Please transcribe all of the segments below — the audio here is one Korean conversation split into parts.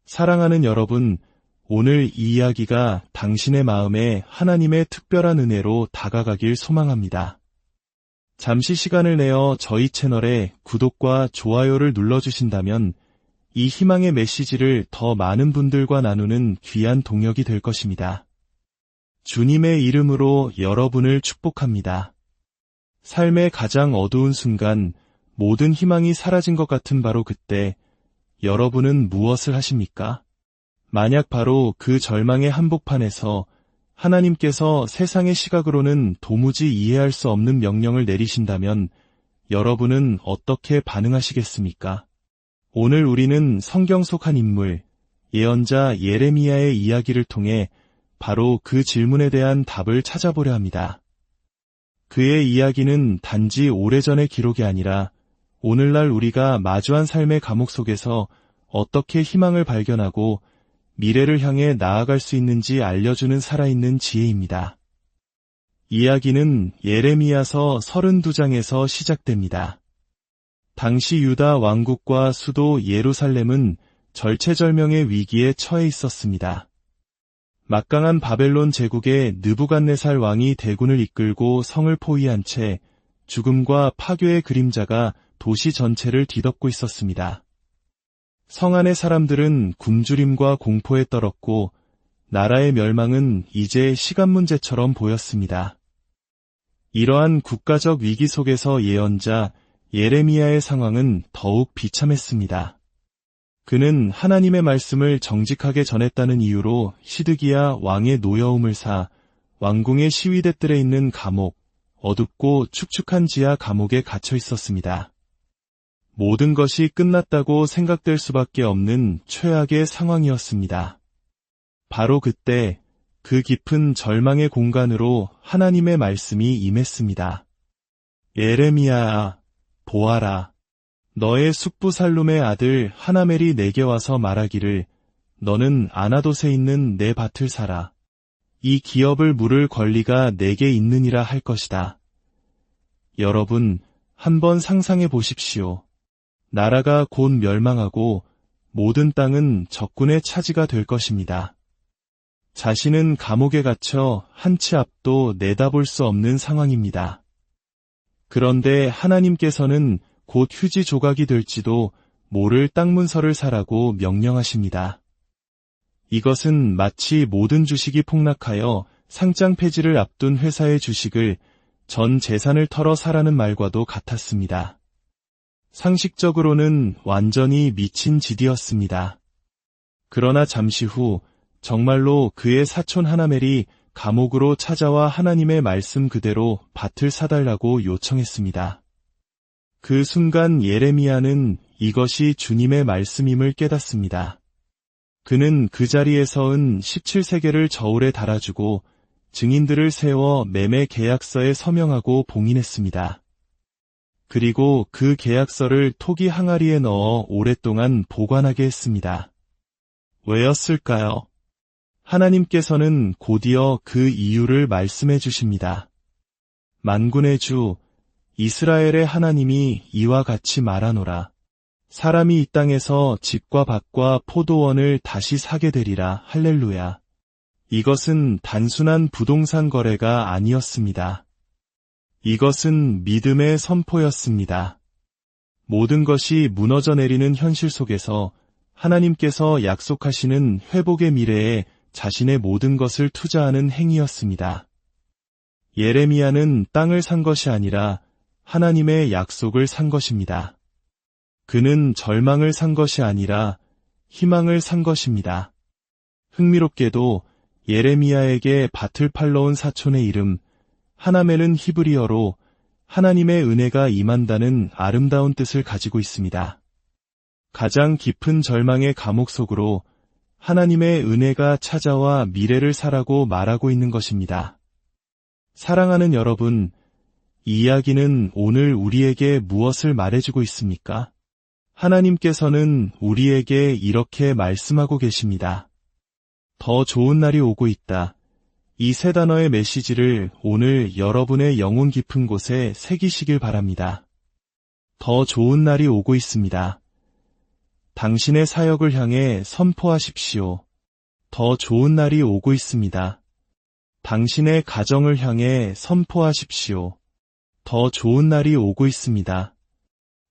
사랑하는 여러분, 오늘 이 이야기가 당신의 마음에 하나님의 특별한 은혜로 다가가길 소망합니다. 잠시 시간을 내어 저희 채널에 구독과 좋아요를 눌러주신다면 이 희망의 메시지를 더 많은 분들과 나누는 귀한 동력이 될 것입니다. 주님의 이름으로 여러분을 축복합니다. 삶의 가장 어두운 순간, 모든 희망이 사라진 것 같은 바로 그때, 여러분은 무엇을 하십니까? 만약 바로 그 절망의 한복판에서 하나님께서 세상의 시각으로는 도무지 이해할 수 없는 명령을 내리신다면 여러분은 어떻게 반응하시겠습니까? 오늘 우리는 성경 속 한 인물, 예언자 예레미야의 이야기를 통해 바로 그 질문에 대한 답을 찾아보려 합니다. 그의 이야기는 단지 오래전의 기록이 아니라 오늘날 우리가 마주한 삶의 감옥 속에서 어떻게 희망을 발견하고 미래를 향해 나아갈 수 있는지 알려주는 살아있는 지혜입니다. 이야기는 예레미야서 32장에서 시작됩니다. 당시 유다 왕국과 수도 예루살렘은 절체절명의 위기에 처해 있었습니다. 막강한 바벨론 제국의 느부갓네살 왕이 대군을 이끌고 성을 포위한 채 죽음과 파괴의 그림자가 도시 전체를 뒤덮고 있었습니다. 성 안의 사람들은 굶주림과 공포에 떨었고 나라의 멸망은 이제 시간 문제처럼 보였습니다. 이러한 국가적 위기 속에서 예언자 예레미야의 상황은 더욱 비참했습니다. 그는 하나님의 말씀을 정직하게 전했다는 이유로 시드기야 왕의 노여움을 사 왕궁의 시위대들에 있는 감옥, 어둡고 축축한 지하 감옥에 갇혀 있었습니다. 모든 것이 끝났다고 생각될 수밖에 없는 최악의 상황이었습니다. 바로 그때 그 깊은 절망의 공간으로 하나님의 말씀이 임했습니다. 예레미야아, 보아라. 너의 숙부 살룸의 아들 하나멜이 내게 와서 말하기를 너는 아나돗에 있는 내 밭을 사라. 이 기업을 물을 권리가 내게 있느니라 할 것이다. 여러분, 한번 상상해 보십시오. 나라가 곧 멸망하고 모든 땅은 적군의 차지가 될 것입니다. 자신은 감옥에 갇혀 한 치 앞도 내다볼 수 없는 상황입니다. 그런데 하나님께서는 곧 휴지 조각이 될지도 모를 땅 문서를 사라고 명령하십니다. 이것은 마치 모든 주식이 폭락하여 상장 폐지를 앞둔 회사의 주식을 전 재산을 털어 사라는 말과도 같았습니다. 상식적으로는 완전히 미친 짓이었습니다. 그러나 잠시 후 정말로 그의 사촌 하나멜이 감옥으로 찾아와 하나님의 말씀 그대로 밭을 사달라고 요청했습니다. 그 순간 예레미야는 이것이 주님의 말씀임을 깨닫습니다. 그는 그 자리에서 은 17세겔을 저울에 달아주고 증인들을 세워 매매 계약서에 서명하고 봉인했습니다. 그리고 그 계약서를 토기 항아리에 넣어 오랫동안 보관하게 했습니다. 왜였을까요? 하나님께서는 곧이어 그 이유를 말씀해 주십니다. 만군의 주, 이스라엘의 하나님이 이와 같이 말하노라. 사람이 이 땅에서 집과 밭과 포도원을 다시 사게 되리라. 할렐루야. 이것은 단순한 부동산 거래가 아니었습니다. 이것은 믿음의 선포였습니다. 모든 것이 무너져 내리는 현실 속에서 하나님께서 약속하시는 회복의 미래에 자신의 모든 것을 투자하는 행위였습니다. 예레미야는 땅을 산 것이 아니라 하나님의 약속을 산 것입니다. 그는 절망을 산 것이 아니라 희망을 산 것입니다. 흥미롭게도 예레미야에게 밭을 팔러 온 사촌의 이름 하나멜은 히브리어로 하나님의 은혜가 임한다는 아름다운 뜻을 가지고 있습니다. 가장 깊은 절망의 감옥 속으로 하나님의 은혜가 찾아와 미래를 사라고 말하고 있는 것입니다. 사랑하는 여러분, 이 이야기는 오늘 우리에게 무엇을 말해주고 있습니까? 하나님께서는 우리에게 이렇게 말씀하고 계십니다. 더 좋은 날이 오고 있다. 이 세 단어의 메시지를 오늘 여러분의 영혼 깊은 곳에 새기시길 바랍니다. 더 좋은 날이 오고 있습니다. 당신의 사역을 향해 선포하십시오. 더 좋은 날이 오고 있습니다. 당신의 가정을 향해 선포하십시오. 더 좋은 날이 오고 있습니다.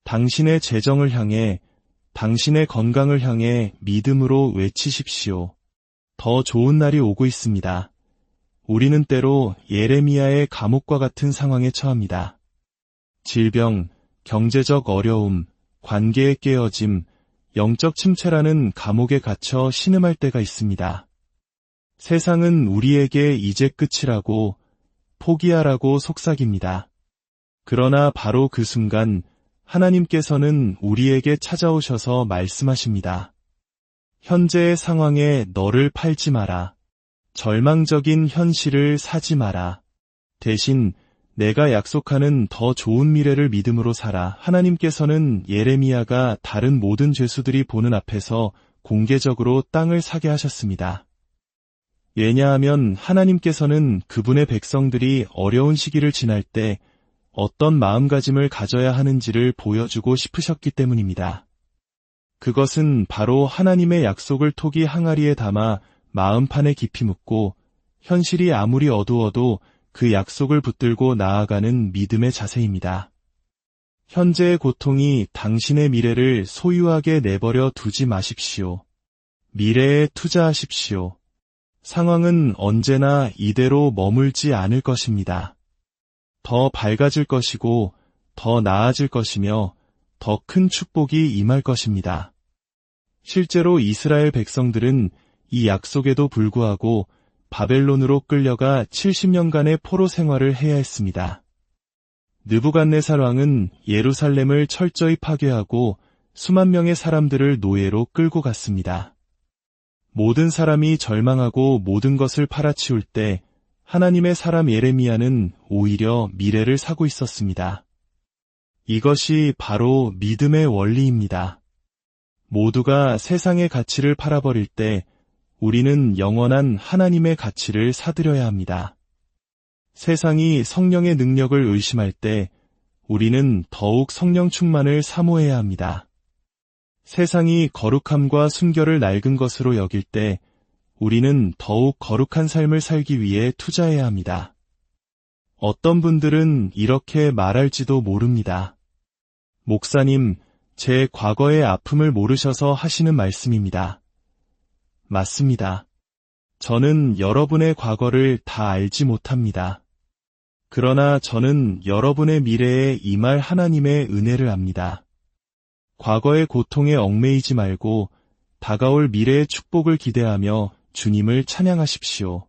당신의 재정을 향해, 당신의 건강을 향해 믿음으로 외치십시오. 더 좋은 날이 오고 있습니다. 우리는 때로 예레미야의 감옥과 같은 상황에 처합니다. 질병, 경제적 어려움, 관계의 깨어짐, 영적 침체라는 감옥에 갇혀 신음할 때가 있습니다. 세상은 우리에게 이제 끝이라고, 포기하라고 속삭입니다. 그러나 바로 그 순간 하나님께서는 우리에게 찾아오셔서 말씀하십니다. 현재의 상황에 너를 팔지 마라. 절망적인 현실을 사지 마라. 대신 내가 약속하는 더 좋은 미래를 믿음으로 살아. 하나님께서는 예레미야가 다른 모든 죄수들이 보는 앞에서 공개적으로 땅을 사게 하셨습니다. 왜냐하면 하나님께서는 그분의 백성들이 어려운 시기를 지날 때 어떤 마음가짐을 가져야 하는지를 보여주고 싶으셨기 때문입니다. 그것은 바로 하나님의 약속을 톡이 항아리에 담아 마음판에 깊이 묻고 현실이 아무리 어두워도 그 약속을 붙들고 나아가는 믿음의 자세입니다. 현재의 고통이 당신의 미래를 소유하게 내버려 두지 마십시오. 미래에 투자하십시오. 상황은 언제나 이대로 머물지 않을 것입니다. 더 밝아질 것이고 더 나아질 것이며 더 큰 축복이 임할 것입니다. 실제로 이스라엘 백성들은 이 약속에도 불구하고 바벨론으로 끌려가 70년간의 포로 생활을 해야 했습니다. 느부갓네살 왕은 예루살렘을 철저히 파괴하고 수만 명의 사람들을 노예로 끌고 갔습니다. 모든 사람이 절망하고 모든 것을 팔아치울 때 하나님의 사람 예레미야는 오히려 미래를 사고 있었습니다. 이것이 바로 믿음의 원리입니다. 모두가 세상의 가치를 팔아버릴 때 우리는 영원한 하나님의 가치를 사들여야 합니다. 세상이 성령의 능력을 의심할 때 우리는 더욱 성령 충만을 사모해야 합니다. 세상이 거룩함과 순결을 낡은 것으로 여길 때 우리는 더욱 거룩한 삶을 살기 위해 투자해야 합니다. 어떤 분들은 이렇게 말할지도 모릅니다. 목사님, 제 과거의 아픔을 모르셔서 하시는 말씀입니다. 맞습니다. 저는 여러분의 과거를 다 알지 못합니다. 그러나 저는 여러분의 미래에 임할 하나님의 은혜를 압니다. 과거의 고통에 얽매이지 말고 다가올 미래의 축복을 기대하며 주님을 찬양하십시오.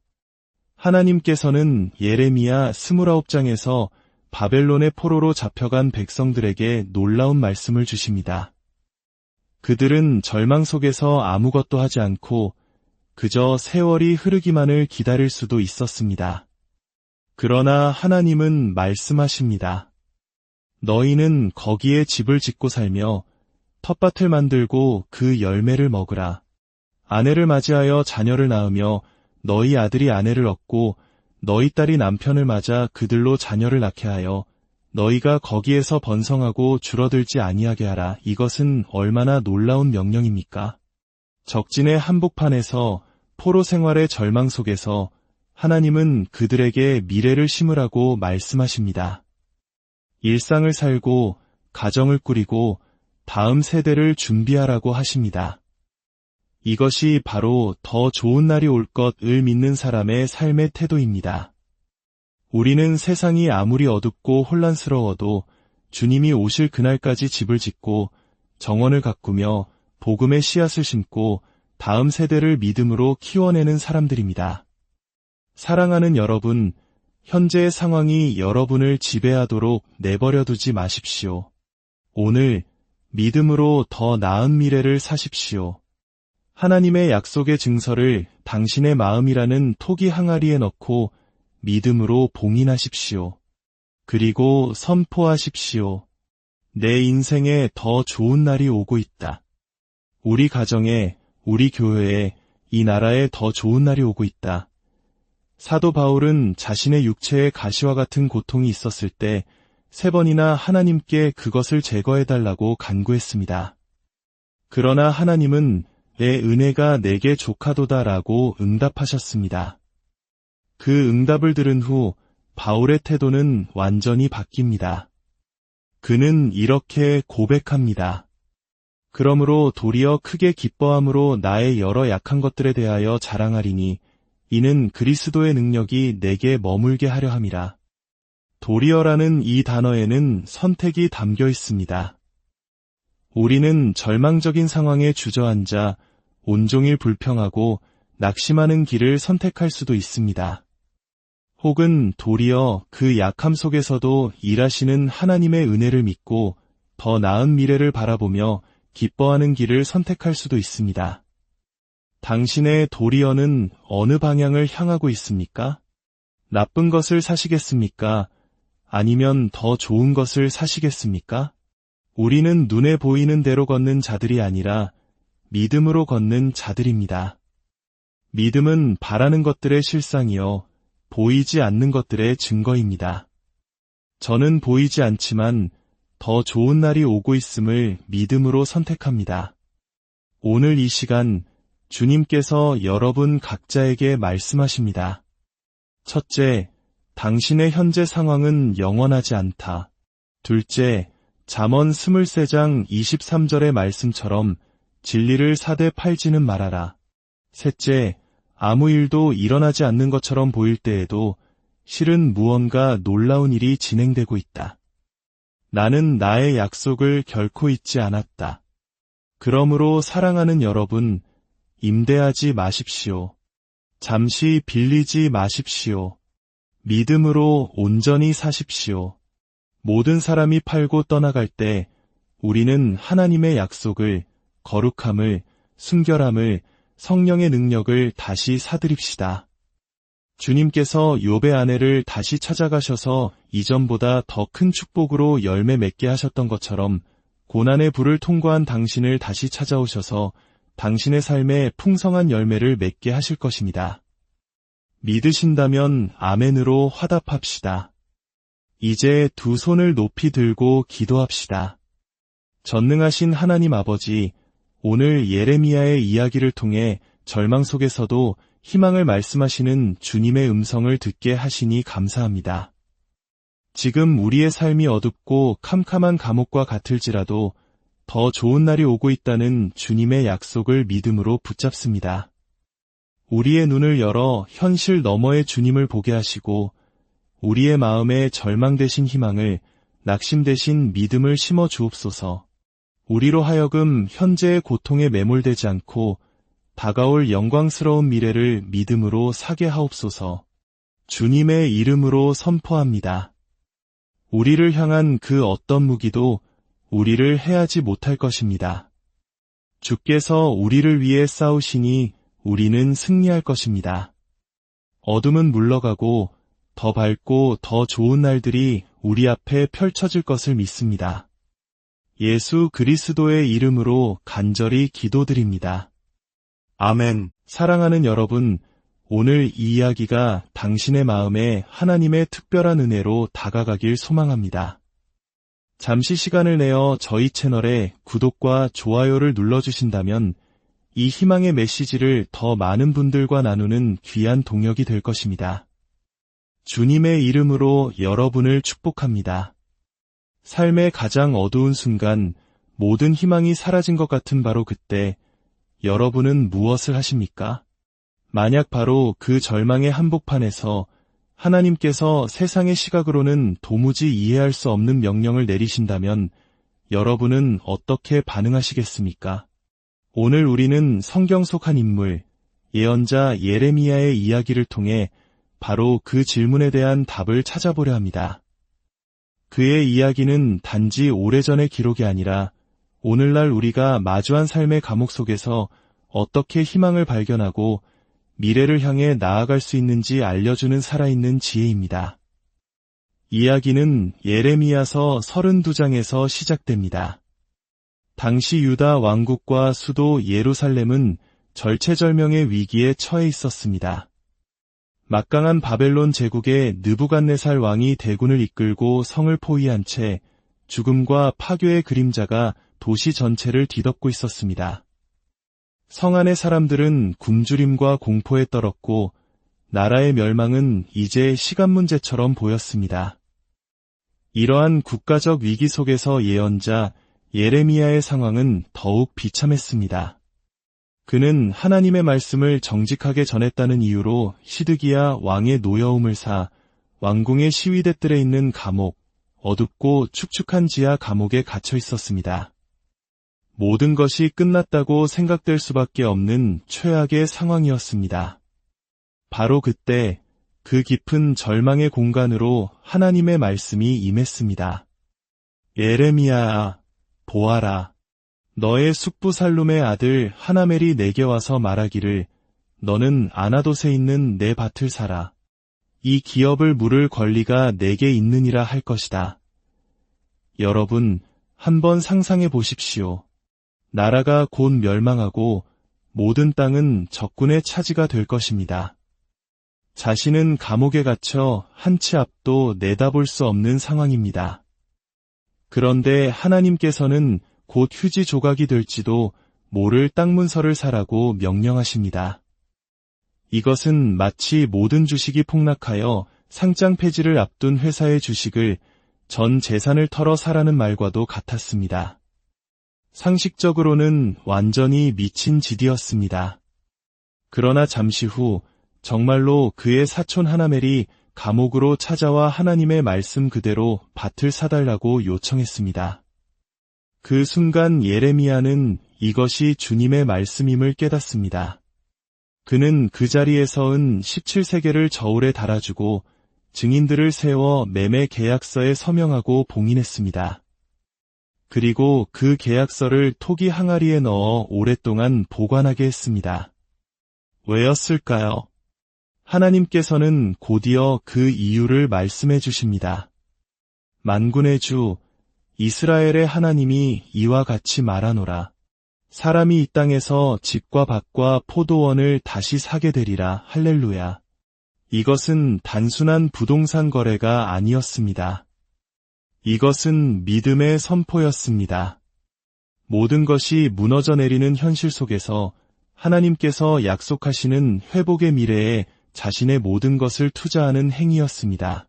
하나님께서는 예레미야 29장에서 바벨론의 포로로 잡혀간 백성들에게 놀라운 말씀을 주십니다. 그들은 절망 속에서 아무것도 하지 않고 그저 세월이 흐르기만을 기다릴 수도 있었습니다. 그러나 하나님은 말씀하십니다. 너희는 거기에 집을 짓고 살며 텃밭을 만들고 그 열매를 먹으라. 아내를 맞이하여 자녀를 낳으며 너희 아들이 아내를 얻고 너희 딸이 남편을 맞아 그들로 자녀를 낳게 하여 너희가 거기에서 번성하고 줄어들지 아니하게 하라. 이것은 얼마나 놀라운 명령입니까? 적진의 한복판에서 포로 생활의 절망 속에서 하나님은 그들에게 미래를 심으라고 말씀하십니다. 일상을 살고 가정을 꾸리고 다음 세대를 준비하라고 하십니다. 이것이 바로 더 좋은 날이 올 것을 믿는 사람의 삶의 태도입니다. 우리는 세상이 아무리 어둡고 혼란스러워도 주님이 오실 그날까지 집을 짓고 정원을 가꾸며 복음의 씨앗을 심고 다음 세대를 믿음으로 키워내는 사람들입니다. 사랑하는 여러분, 현재의 상황이 여러분을 지배하도록 내버려두지 마십시오. 오늘 믿음으로 더 나은 미래를 사십시오. 하나님의 약속의 증서를 당신의 마음이라는 토기 항아리에 넣고 믿음으로 봉인하십시오. 그리고 선포하십시오. 내 인생에 더 좋은 날이 오고 있다. 우리 가정에, 우리 교회에, 이 나라에 더 좋은 날이 오고 있다. 사도 바울은 자신의 육체에 가시와 같은 고통이 있었을 때 3번이나 하나님께 그것을 제거해달라고 간구했습니다. 그러나 하나님은 내 은혜가 내게 족하도다라고 응답하셨습니다. 그 응답을 들은 후 바울의 태도는 완전히 바뀝니다. 그는 이렇게 고백합니다. 그러므로 도리어 크게 기뻐함으로 나의 여러 약한 것들에 대하여 자랑하리니 이는 그리스도의 능력이 내게 머물게 하려 함이라. 도리어라는 이 단어에는 선택이 담겨 있습니다. 우리는 절망적인 상황에 주저앉아 온종일 불평하고 낙심하는 길을 선택할 수도 있습니다. 혹은 도리어 그 약함 속에서도 일하시는 하나님의 은혜를 믿고 더 나은 미래를 바라보며 기뻐하는 길을 선택할 수도 있습니다. 당신의 도리어는 어느 방향을 향하고 있습니까? 나쁜 것을 사시겠습니까? 아니면 더 좋은 것을 사시겠습니까? 우리는 눈에 보이는 대로 걷는 자들이 아니라 믿음으로 걷는 자들입니다. 믿음은 바라는 것들의 실상이요, 보이지 않는 것들의 증거입니다. 저는 보이지 않지만 더 좋은 날이 오고 있음을 믿음으로 선택합니다. 오늘 이 시간 주님께서 여러분 각자에게 말씀하십니다. 첫째, 당신의 현재 상황은 영원하지 않다. 둘째, 잠언 23장 23절의 말씀처럼 진리를 사대 팔지는 말아라. 셋째, 아무 일도 일어나지 않는 것처럼 보일 때에도 실은 무언가 놀라운 일이 진행되고 있다. 나는 나의 약속을 결코 잊지 않았다. 그러므로 사랑하는 여러분, 임대하지 마십시오. 잠시 빌리지 마십시오. 믿음으로 온전히 사십시오. 모든 사람이 팔고 떠나갈 때 우리는 하나님의 약속을, 거룩함을, 순결함을, 성령의 능력을 다시 사드립시다. 주님께서 욥의 아내를 다시 찾아가셔서 이전보다 더 큰 축복으로 열매 맺게 하셨던 것처럼 고난의 불을 통과한 당신을 다시 찾아오셔서 당신의 삶에 풍성한 열매를 맺게 하실 것입니다. 믿으신다면 아멘으로 화답합시다. 이제 두 손을 높이 들고 기도합시다. 전능하신 하나님 아버지, 오늘 예레미야의 이야기를 통해 절망 속에서도 희망을 말씀하시는 주님의 음성을 듣게 하시니 감사합니다. 지금 우리의 삶이 어둡고 캄캄한 감옥과 같을지라도 더 좋은 날이 오고 있다는 주님의 약속을 믿음으로 붙잡습니다. 우리의 눈을 열어 현실 너머의 주님을 보게 하시고 우리의 마음에 절망 대신 희망을, 낙심 대신 믿음을 심어 주옵소서. 우리로 하여금 현재의 고통에 매몰되지 않고 다가올 영광스러운 미래를 믿음으로 사게 하옵소서. 주님의 이름으로 선포합니다. 우리를 향한 그 어떤 무기도 우리를 해하지 못할 것입니다. 주께서 우리를 위해 싸우시니 우리는 승리할 것입니다. 어둠은 물러가고 더 밝고 더 좋은 날들이 우리 앞에 펼쳐질 것을 믿습니다. 예수 그리스도의 이름으로 간절히 기도드립니다. 아멘. 사랑하는 여러분, 오늘 이 이야기가 당신의 마음에 하나님의 특별한 은혜로 다가가길 소망합니다. 잠시 시간을 내어 저희 채널에 구독과 좋아요를 눌러주신다면 이 희망의 메시지를 더 많은 분들과 나누는 귀한 동력이 될 것입니다. 주님의 이름으로 여러분을 축복합니다. 삶의 가장 어두운 순간, 모든 희망이 사라진 것 같은 바로 그때 여러분은 무엇을 하십니까? 만약 바로 그 절망의 한복판에서 하나님께서 세상의 시각으로는 도무지 이해할 수 없는 명령을 내리신다면 여러분은 어떻게 반응하시겠습니까? 오늘 우리는 성경 속 한 인물, 예언자 예레미야의 이야기를 통해 바로 그 질문에 대한 답을 찾아보려 합니다. 그의 이야기는 단지 오래전의 기록이 아니라 오늘날 우리가 마주한 삶의 감옥 속에서 어떻게 희망을 발견하고 미래를 향해 나아갈 수 있는지 알려주는 살아있는 지혜입니다. 이야기는 예레미야서 32장에서 시작됩니다. 당시 유다 왕국과 수도 예루살렘은 절체절명의 위기에 처해 있었습니다. 막강한 바벨론 제국의 느부갓네살 왕이 대군을 이끌고 성을 포위한 채 죽음과 파괴의 그림자가 도시 전체를 뒤덮고 있었습니다. 성 안의 사람들은 굶주림과 공포에 떨었고 나라의 멸망은 이제 시간 문제처럼 보였습니다. 이러한 국가적 위기 속에서 예언자 예레미야의 상황은 더욱 비참했습니다. 그는 하나님의 말씀을 정직하게 전했다는 이유로 시드기야 왕의 노여움을 사 왕궁의 시위대들에 있는 감옥, 어둡고 축축한 지하 감옥에 갇혀 있었습니다. 모든 것이 끝났다고 생각될 수밖에 없는 최악의 상황이었습니다. 바로 그때 그 깊은 절망의 공간으로 하나님의 말씀이 임했습니다. 예레미야아, 보아라. 너의 숙부 살룸의 아들 하나멜이 내게 와서 말하기를 너는 아나돗에 있는 내 밭을 사라. 이 기업을 물을 권리가 내게 있느니라 할 것이다. 여러분, 한번 상상해 보십시오. 나라가 곧 멸망하고 모든 땅은 적군의 차지가 될 것입니다. 자신은 감옥에 갇혀 한 치 앞도 내다볼 수 없는 상황입니다. 그런데 하나님께서는 곧 휴지 조각이 될지도 모를 땅 문서를 사라고 명령하십니다. 이것은 마치 모든 주식이 폭락하여 상장 폐지를 앞둔 회사의 주식을 전 재산을 털어 사라는 말과도 같았습니다. 상식적으로는 완전히 미친 짓이었습니다. 그러나 잠시 후 정말로 그의 사촌 하나멜이 감옥으로 찾아와 하나님의 말씀 그대로 밭을 사달라고 요청했습니다. 그 순간 예레미야는 이것이 주님의 말씀임을 깨닫습니다. 그는 그 자리에서 은 17세겔을 저울에 달아주고 증인들을 세워 매매 계약서에 서명하고 봉인했습니다. 그리고 그 계약서를 토기 항아리에 넣어 오랫동안 보관하게 했습니다. 왜였을까요? 하나님께서는 곧이어 그 이유를 말씀해 주십니다. 만군의 주, 이스라엘의 하나님이 이와 같이 말하노라. 사람이 이 땅에서 집과 밭과 포도원을 다시 사게 되리라. 할렐루야. 이것은 단순한 부동산 거래가 아니었습니다. 이것은 믿음의 선포였습니다. 모든 것이 무너져 내리는 현실 속에서 하나님께서 약속하시는 회복의 미래에 자신의 모든 것을 투자하는 행위였습니다.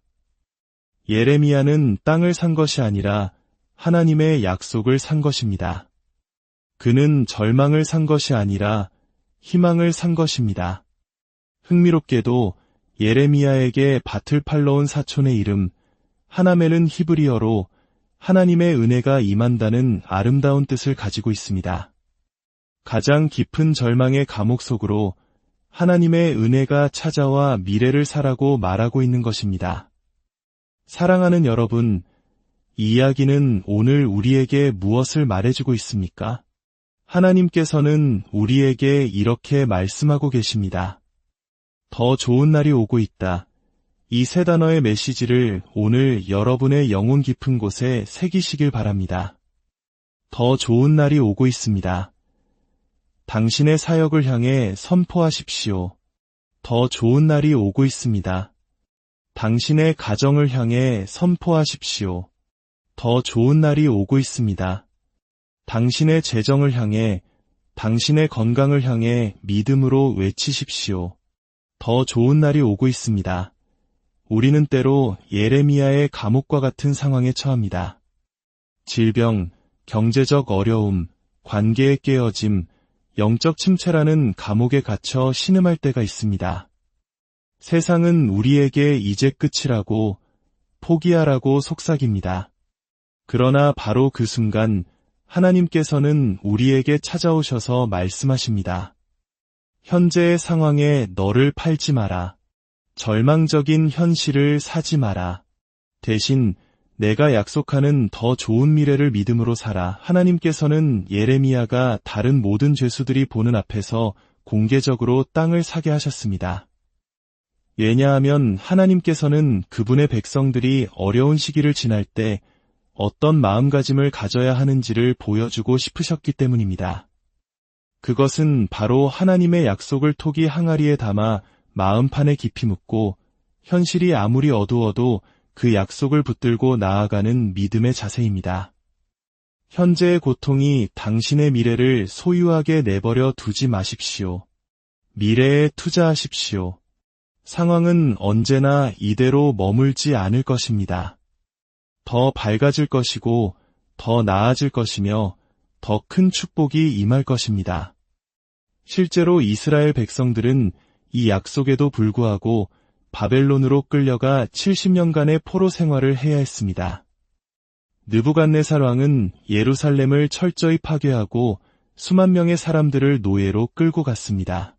예레미야는 땅을 산 것이 아니라 하나님의 약속을 산 것입니다. 그는 절망을 산 것이 아니라 희망을 산 것입니다. 흥미롭게도 예레미야에게 밭을 팔러 온 사촌의 이름 하나멜은 히브리어로 하나님의 은혜가 임한다는 아름다운 뜻을 가지고 있습니다. 가장 깊은 절망의 감옥 속으로 하나님의 은혜가 찾아와 미래를 사라고 말하고 있는 것입니다. 사랑하는 여러분, 이 이야기는 오늘 우리에게 무엇을 말해주고 있습니까? 하나님께서는 우리에게 이렇게 말씀하고 계십니다. 더 좋은 날이 오고 있다. 이 세 단어의 메시지를 오늘 여러분의 영혼 깊은 곳에 새기시길 바랍니다. 더 좋은 날이 오고 있습니다. 당신의 사역을 향해 선포하십시오. 더 좋은 날이 오고 있습니다. 당신의 가정을 향해 선포하십시오. 더 좋은 날이 오고 있습니다. 당신의 재정을 향해, 당신의 건강을 향해 믿음으로 외치십시오. 더 좋은 날이 오고 있습니다. 우리는 때로 예레미야의 감옥과 같은 상황에 처합니다. 질병, 경제적 어려움, 관계의 깨어짐, 영적 침체라는 감옥에 갇혀 신음할 때가 있습니다. 세상은 우리에게 이제 끝이라고, 포기하라고 속삭입니다. 그러나 바로 그 순간 하나님께서는 우리에게 찾아오셔서 말씀하십니다. 현재의 상황에 너를 팔지 마라. 절망적인 현실을 사지 마라. 대신 내가 약속하는 더 좋은 미래를 믿음으로 살아. 하나님께서는 예레미야가 다른 모든 죄수들이 보는 앞에서 공개적으로 땅을 사게 하셨습니다. 왜냐하면 하나님께서는 그분의 백성들이 어려운 시기를 지날 때 어떤 마음가짐을 가져야 하는지를 보여주고 싶으셨기 때문입니다. 그것은 바로 하나님의 약속을 토기 항아리에 담아 마음판에 깊이 묻고 현실이 아무리 어두워도 그 약속을 붙들고 나아가는 믿음의 자세입니다. 현재의 고통이 당신의 미래를 소유하게 내버려 두지 마십시오. 미래에 투자하십시오. 상황은 언제나 이대로 머물지 않을 것입니다. 더 밝아질 것이고 더 나아질 것이며 더 큰 축복이 임할 것입니다. 실제로 이스라엘 백성들은 이 약속에도 불구하고 바벨론으로 끌려가 70년간의 포로 생활을 해야 했습니다. 느부갓네살 왕은 예루살렘을 철저히 파괴하고 수만 명의 사람들을 노예로 끌고 갔습니다.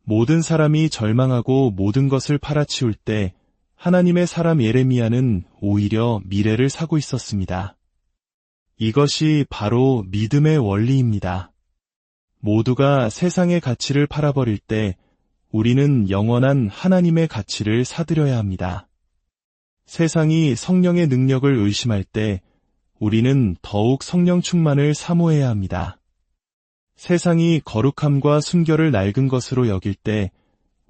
모든 사람이 절망하고 모든 것을 팔아치울 때 하나님의 사람 예레미야는 오히려 미래를 사고 있었습니다. 이것이 바로 믿음의 원리입니다. 모두가 세상의 가치를 팔아버릴 때 우리는 영원한 하나님의 가치를 사들여야 합니다. 세상이 성령의 능력을 의심할 때 우리는 더욱 성령 충만을 사모해야 합니다. 세상이 거룩함과 순결을 낡은 것으로 여길 때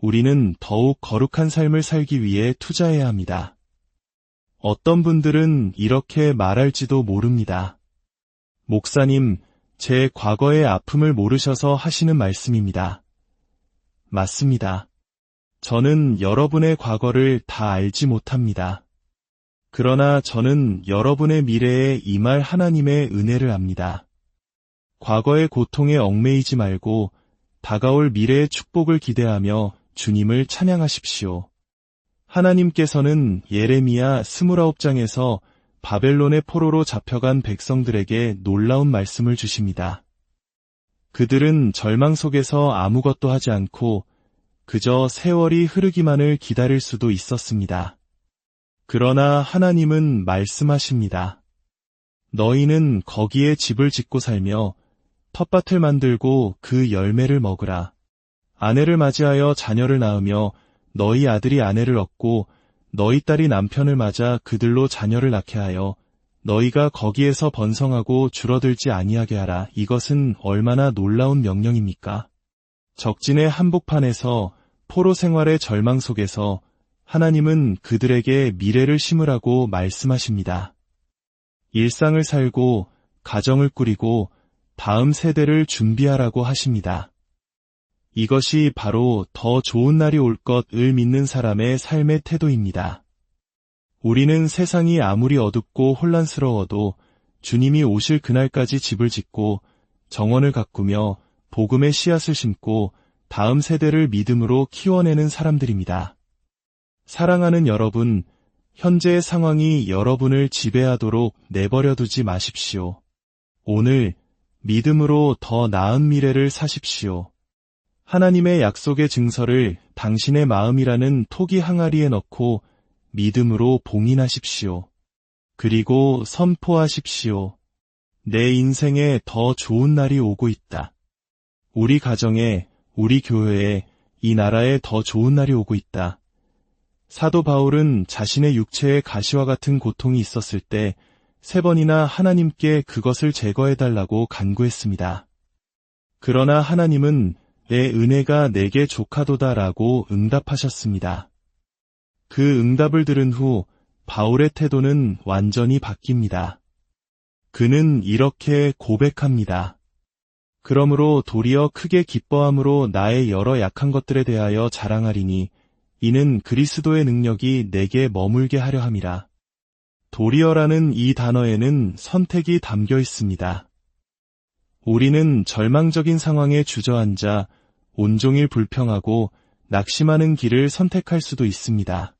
우리는 더욱 거룩한 삶을 살기 위해 투자해야 합니다. 어떤 분들은 이렇게 말할지도 모릅니다. 목사님, 제 과거의 아픔을 모르셔서 하시는 말씀입니다. 맞습니다. 저는 여러분의 과거를 다 알지 못합니다. 그러나 저는 여러분의 미래에 임할 하나님의 은혜를 압니다. 과거의 고통에 얽매이지 말고 다가올 미래의 축복을 기대하며 주님을 찬양하십시오. 하나님께서는 예레미야 29장에서 바벨론의 포로로 잡혀간 백성들에게 놀라운 말씀을 주십니다. 그들은 절망 속에서 아무것도 하지 않고 그저 세월이 흐르기만을 기다릴 수도 있었습니다. 그러나 하나님은 말씀하십니다. 너희는 거기에 집을 짓고 살며 텃밭을 만들고 그 열매를 먹으라. 아내를 맞이하여 자녀를 낳으며 너희 아들이 아내를 얻고 너희 딸이 남편을 맞아 그들로 자녀를 낳게 하여 너희가 거기에서 번성하고 줄어들지 아니하게 하라. 이것은 얼마나 놀라운 명령입니까? 적진의 한복판에서 포로 생활의 절망 속에서 하나님은 그들에게 미래를 심으라고 말씀하십니다. 일상을 살고 가정을 꾸리고 다음 세대를 준비하라고 하십니다. 이것이 바로 더 좋은 날이 올 것을 믿는 사람의 삶의 태도입니다. 우리는 세상이 아무리 어둡고 혼란스러워도 주님이 오실 그날까지 집을 짓고 정원을 가꾸며 복음의 씨앗을 심고 다음 세대를 믿음으로 키워내는 사람들입니다. 사랑하는 여러분, 현재의 상황이 여러분을 지배하도록 내버려두지 마십시오. 오늘 믿음으로 더 나은 미래를 사십시오. 하나님의 약속의 증서를 당신의 마음이라는 토기 항아리에 넣고 믿음으로 봉인하십시오. 그리고 선포하십시오. 내 인생에 더 좋은 날이 오고 있다. 우리 가정에, 우리 교회에, 이 나라에 더 좋은 날이 오고 있다. 사도 바울은 자신의 육체에 가시와 같은 고통이 있었을 때 3번이나 하나님께 그것을 제거해달라고 간구했습니다. 그러나 하나님은 내 은혜가 내게 족하도다라고 응답하셨습니다. 그 응답을 들은 후 바울의 태도는 완전히 바뀝니다. 그는 이렇게 고백합니다. 그러므로 도리어 크게 기뻐함으로 나의 여러 약한 것들에 대하여 자랑하리니 이는 그리스도의 능력이 내게 머물게 하려 함이라. 도리어라는 이 단어에는 선택이 담겨 있습니다. 우리는 절망적인 상황에 주저앉아 온종일 불평하고 낙심하는 길을 선택할 수도 있습니다.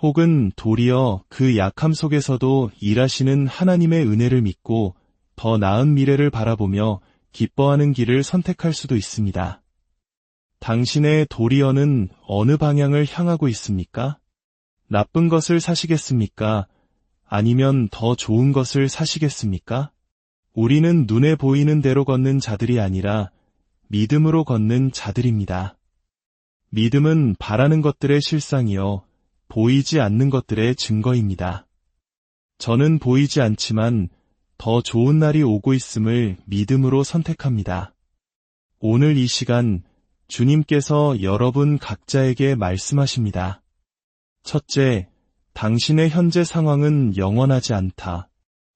혹은 도리어 그 약함 속에서도 일하시는 하나님의 은혜를 믿고 더 나은 미래를 바라보며 기뻐하는 길을 선택할 수도 있습니다. 당신의 도리어는 어느 방향을 향하고 있습니까? 나쁜 것을 사시겠습니까? 아니면 더 좋은 것을 사시겠습니까? 우리는 눈에 보이는 대로 걷는 자들이 아니라 믿음으로 걷는 자들입니다. 믿음은 바라는 것들의 실상이요, 보이지 않는 것들의 증거입니다. 저는 보이지 않지만 더 좋은 날이 오고 있음을 믿음으로 선택합니다. 오늘 이 시간 주님께서 여러분 각자에게 말씀하십니다. 첫째, 당신의 현재 상황은 영원하지 않다.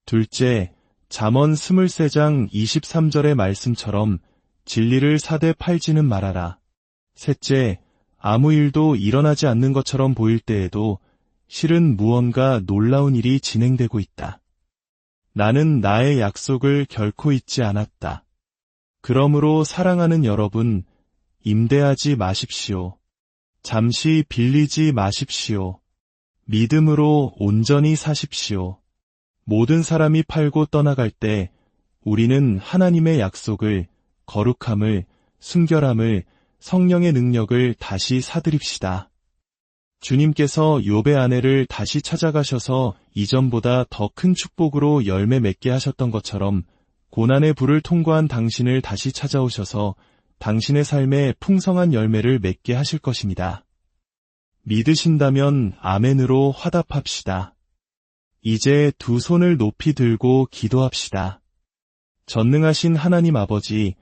둘째, 잠언 23장 23절의 말씀처럼 진리를 사대 팔지는 말아라. 셋째, 아무 일도 일어나지 않는 것처럼 보일 때에도 실은 무언가 놀라운 일이 진행되고 있다. 나는 나의 약속을 결코 잊지 않았다. 그러므로 사랑하는 여러분, 임대하지 마십시오. 잠시 빌리지 마십시오. 믿음으로 온전히 사십시오. 모든 사람이 팔고 떠나갈 때 우리는 하나님의 약속을, 거룩함을, 순결함을, 성령의 능력을 다시 사드립시다. 주님께서 욥의 아내를 다시 찾아가셔서 이전보다 더 큰 축복으로 열매 맺게 하셨던 것처럼 고난의 불을 통과한 당신을 다시 찾아오셔서 당신의 삶에 풍성한 열매를 맺게 하실 것입니다. 믿으신다면 아멘으로 화답합시다. 이제 두 손을 높이 들고 기도합시다. 전능하신 하나님 아버지,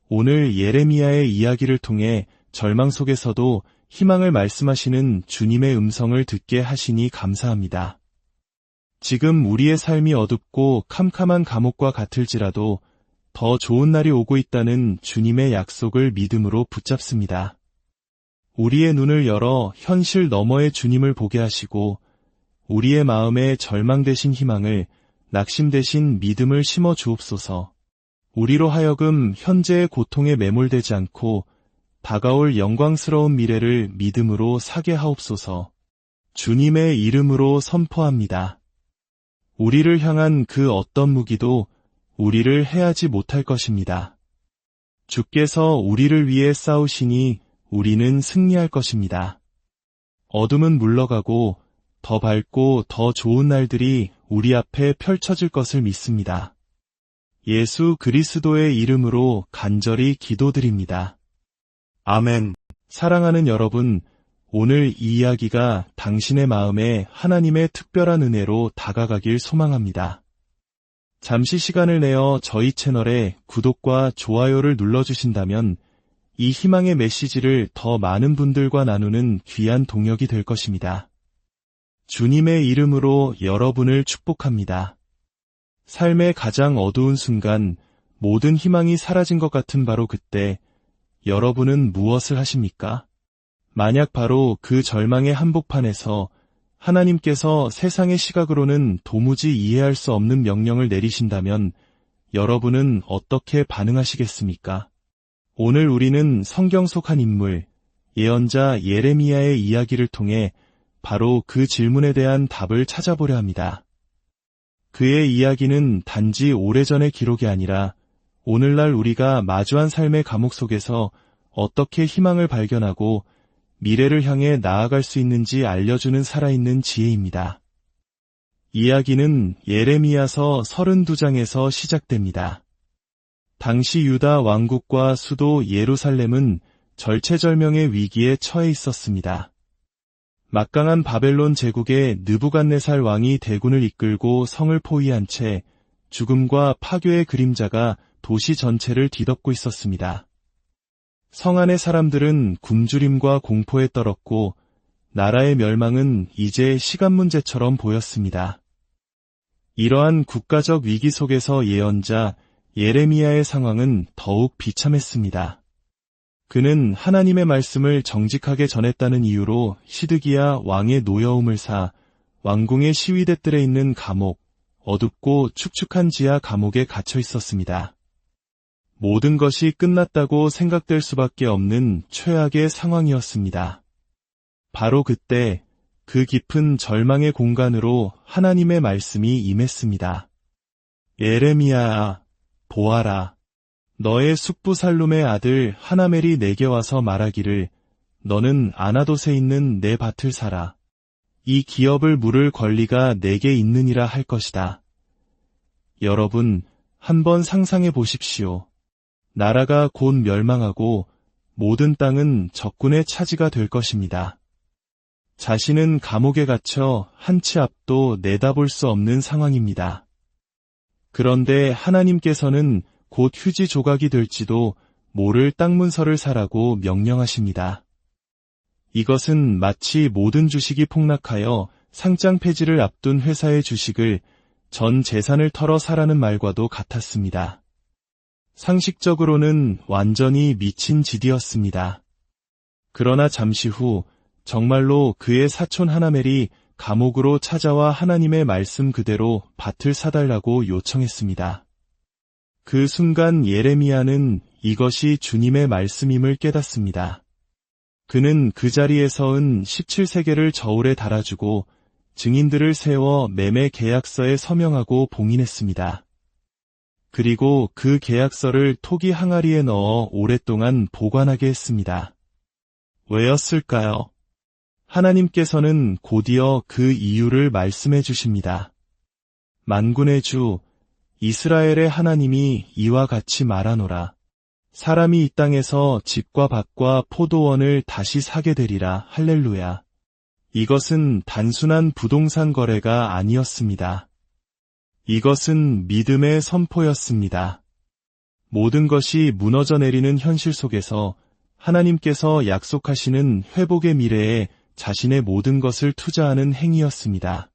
오늘 예레미야의 이야기를 통해 절망 속에서도 희망을 말씀하시는 주님의 음성을 듣게 하시니 감사합니다. 지금 우리의 삶이 어둡고 캄캄한 감옥과 같을지라도 더 좋은 날이 오고 있다는 주님의 약속을 믿음으로 붙잡습니다. 우리의 눈을 열어 현실 너머의 주님을 보게 하시고 우리의 마음에 절망되신 희망을, 낙심되신 믿음을 심어 주옵소서. 우리로 하여금 현재의 고통에 매몰되지 않고 다가올 영광스러운 미래를 믿음으로 사게 하옵소서. 주님의 이름으로 선포합니다. 우리를 향한 그 어떤 무기도 우리를 해하지 못할 것입니다. 주께서 우리를 위해 싸우시니 우리는 승리할 것입니다. 어둠은 물러가고 더 밝고 더 좋은 날들이 우리 앞에 펼쳐질 것을 믿습니다. 예수 그리스도의 이름으로 간절히 기도드립니다. 아멘. 사랑하는 여러분, 오늘 이 이야기가 당신의 마음에 하나님의 특별한 은혜로 다가가길 소망합니다. 잠시 시간을 내어 저희 채널에 구독과 좋아요를 눌러주신다면 이 희망의 메시지를 더 많은 분들과 나누는 귀한 동력이 될 것입니다. 주님의 이름으로 여러분을 축복합니다. 삶의 가장 어두운 순간, 모든 희망이 사라진 것 같은 바로 그때 여러분은 무엇을 하십니까? 만약 바로 그 절망의 한복판에서 하나님께서 세상의 시각으로는 도무지 이해할 수 없는 명령을 내리신다면 여러분은 어떻게 반응하시겠습니까? 오늘 우리는 성경 속 한 인물, 예언자 예레미야의 이야기를 통해 바로 그 질문에 대한 답을 찾아보려 합니다. 그의 이야기는 단지 오래전의 기록이 아니라 오늘날 우리가 마주한 삶의 감옥 속에서 어떻게 희망을 발견하고 미래를 향해 나아갈 수 있는지 알려주는 살아있는 지혜입니다. 이야기는 예레미야서 32장에서 시작됩니다. 당시 유다 왕국과 수도 예루살렘은 절체절명의 위기에 처해 있었습니다. 막강한 바벨론 제국의 느부갓네살 왕이 대군을 이끌고 성을 포위한 채 죽음과 파괴의 그림자가 도시 전체를 뒤덮고 있었습니다. 성 안의 사람들은 굶주림과 공포에 떨었고 나라의 멸망은 이제 시간 문제처럼 보였습니다. 이러한 국가적 위기 속에서 예언자 예레미야의 상황은 더욱 비참했습니다. 그는 하나님의 말씀을 정직하게 전했다는 이유로 시드기야 왕의 노여움을 사 왕궁의 시위대들에 있는 감옥, 어둡고 축축한 지하 감옥에 갇혀 있었습니다. 모든 것이 끝났다고 생각될 수밖에 없는 최악의 상황이었습니다. 바로 그때 그 깊은 절망의 공간으로 하나님의 말씀이 임했습니다. 예레미야아, 보아라. 너의 숙부 살룸의 아들 하나멜이 내게 와서 말하기를 너는 아나돗에 있는 내 밭을 사라. 이 기업을 물을 권리가 내게 있느니라 할 것이다. 여러분, 한번 상상해 보십시오. 나라가 곧 멸망하고 모든 땅은 적군의 차지가 될 것입니다. 자신은 감옥에 갇혀 한 치 앞도 내다볼 수 없는 상황입니다. 그런데 하나님께서는 곧 휴지 조각이 될지도 모를 땅 문서를 사라고 명령하십니다. 이것은 마치 모든 주식이 폭락하여 상장 폐지를 앞둔 회사의 주식을 전 재산을 털어 사라는 말과도 같았습니다. 상식적으로는 완전히 미친 짓이었습니다. 그러나 잠시 후 정말로 그의 사촌 하나멜이 감옥으로 찾아와 하나님의 말씀 그대로 밭을 사달라고 요청했습니다. 그 순간 예레미야는 이것이 주님의 말씀임을 깨닫습니다. 그는 그 자리에서 은 17세겔을 저울에 달아주고 증인들을 세워 매매 계약서에 서명하고 봉인했습니다. 그리고 그 계약서를 토기 항아리에 넣어 오랫동안 보관하게 했습니다. 왜였을까요? 하나님께서는 곧이어 그 이유를 말씀해 주십니다. 만군의 주 이스라엘의 하나님이 이와 같이 말하노라. 사람이 이 땅에서 집과 밭과 포도원을 다시 사게 되리라. 할렐루야. 이것은 단순한 부동산 거래가 아니었습니다. 이것은 믿음의 선포였습니다. 모든 것이 무너져 내리는 현실 속에서 하나님께서 약속하시는 회복의 미래에 자신의 모든 것을 투자하는 행위였습니다.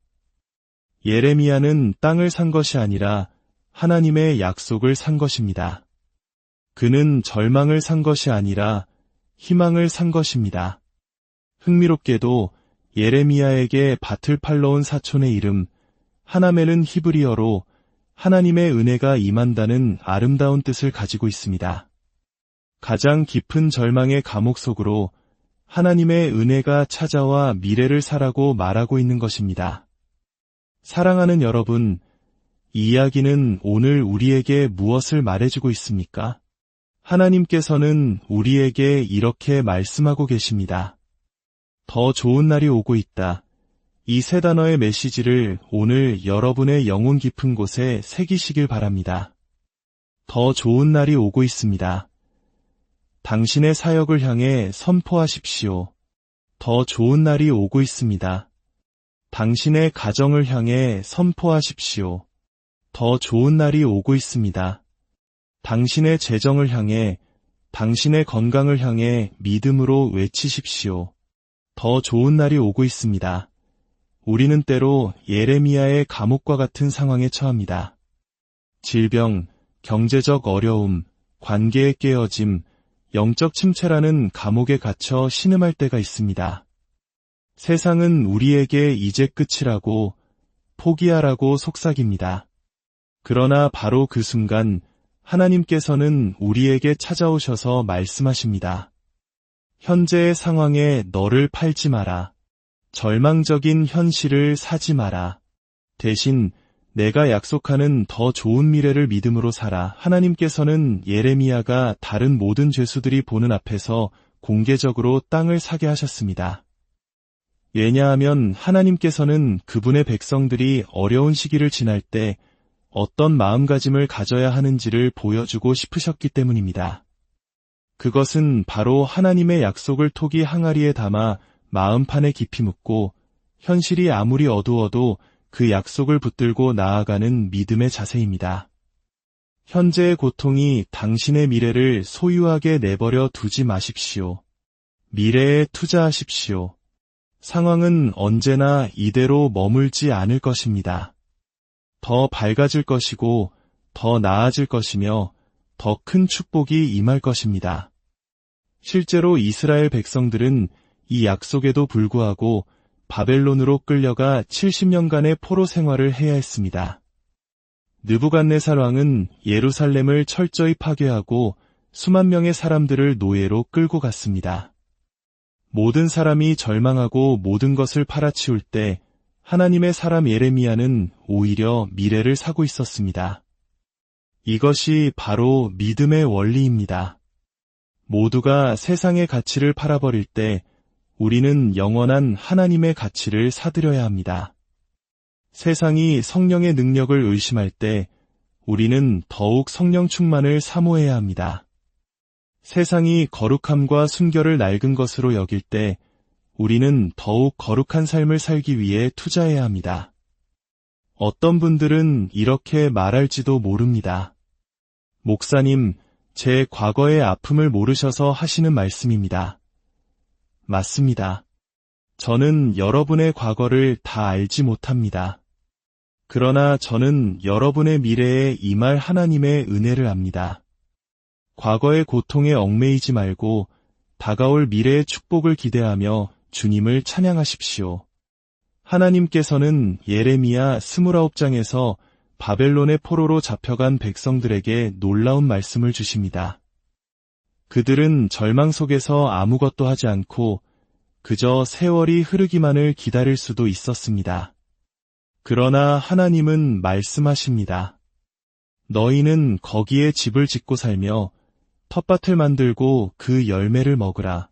예레미야는 땅을 산 것이 아니라 하나님의 약속을 산 것입니다. 그는 절망을 산 것이 아니라 희망을 산 것입니다. 흥미롭게도 예레미야에게 밭을 팔러 온 사촌의 이름 하나멜은 히브리어로 하나님의 은혜가 임한다는 아름다운 뜻을 가지고 있습니다. 가장 깊은 절망의 감옥 속으로 하나님의 은혜가 찾아와 미래를 사라고 말하고 있는 것입니다. 사랑하는 여러분, 이 이야기는 오늘 우리에게 무엇을 말해주고 있습니까? 하나님께서는 우리에게 이렇게 말씀하고 계십니다. 더 좋은 날이 오고 있다. 이 세 단어의 메시지를 오늘 여러분의 영혼 깊은 곳에 새기시길 바랍니다. 더 좋은 날이 오고 있습니다. 당신의 사역을 향해 선포하십시오. 더 좋은 날이 오고 있습니다. 당신의 가정을 향해 선포하십시오. 더 좋은 날이 오고 있습니다. 당신의 재정을 향해, 당신의 건강을 향해 믿음으로 외치십시오. 더 좋은 날이 오고 있습니다. 우리는 때로 예레미야의 감옥과 같은 상황에 처합니다. 질병, 경제적 어려움, 관계의 깨어짐, 영적 침체라는 감옥에 갇혀 신음할 때가 있습니다. 세상은 우리에게 이제 끝이라고, 포기하라고 속삭입니다. 그러나 바로 그 순간 하나님께서는 우리에게 찾아오셔서 말씀하십니다. 현재의 상황에 너를 팔지 마라. 절망적인 현실을 사지 마라. 대신 내가 약속하는 더 좋은 미래를 믿음으로 살아. 하나님께서는 예레미야가 다른 모든 죄수들이 보는 앞에서 공개적으로 땅을 사게 하셨습니다. 왜냐하면 하나님께서는 그분의 백성들이 어려운 시기를 지날 때 어떤 마음가짐을 가져야 하는지를 보여주고 싶으셨기 때문입니다. 그것은 바로 하나님의 약속을 토기 항아리에 담아 마음판에 깊이 묻고 현실이 아무리 어두워도 그 약속을 붙들고 나아가는 믿음의 자세입니다. 현재의 고통이 당신의 미래를 소유하게 내버려 두지 마십시오. 미래에 투자하십시오. 상황은 언제나 이대로 머물지 않을 것입니다. 더 밝아질 것이고 더 나아질 것이며 더 큰 축복이 임할 것입니다. 실제로 이스라엘 백성들은 이 약속에도 불구하고 바벨론으로 끌려가 70년간의 포로 생활을 해야 했습니다. 느부갓네살 왕은 예루살렘을 철저히 파괴하고 수만 명의 사람들을 노예로 끌고 갔습니다. 모든 사람이 절망하고 모든 것을 팔아치울 때 하나님의 사람 예레미야는 오히려 미래를 사고 있었습니다. 이것이 바로 믿음의 원리입니다. 모두가 세상의 가치를 팔아버릴 때 우리는 영원한 하나님의 가치를 사들여야 합니다. 세상이 성령의 능력을 의심할 때 우리는 더욱 성령 충만을 사모해야 합니다. 세상이 거룩함과 순결을 낡은 것으로 여길 때 우리는 더욱 거룩한 삶을 살기 위해 투자해야 합니다. 어떤 분들은 이렇게 말할지도 모릅니다. 목사님, 제 과거의 아픔을 모르셔서 하시는 말씀입니다. 맞습니다. 저는 여러분의 과거를 다 알지 못합니다. 그러나 저는 여러분의 미래에 임할 하나님의 은혜를 압니다. 과거의 고통에 얽매이지 말고 다가올 미래의 축복을 기대하며 주님을 찬양하십시오. 하나님께서는 예레미야 29장에서 바벨론의 포로로 잡혀간 백성들에게 놀라운 말씀을 주십니다. 그들은 절망 속에서 아무것도 하지 않고 그저 세월이 흐르기만을 기다릴 수도 있었습니다. 그러나 하나님은 말씀하십니다. 너희는 거기에 집을 짓고 살며 텃밭을 만들고 그 열매를 먹으라.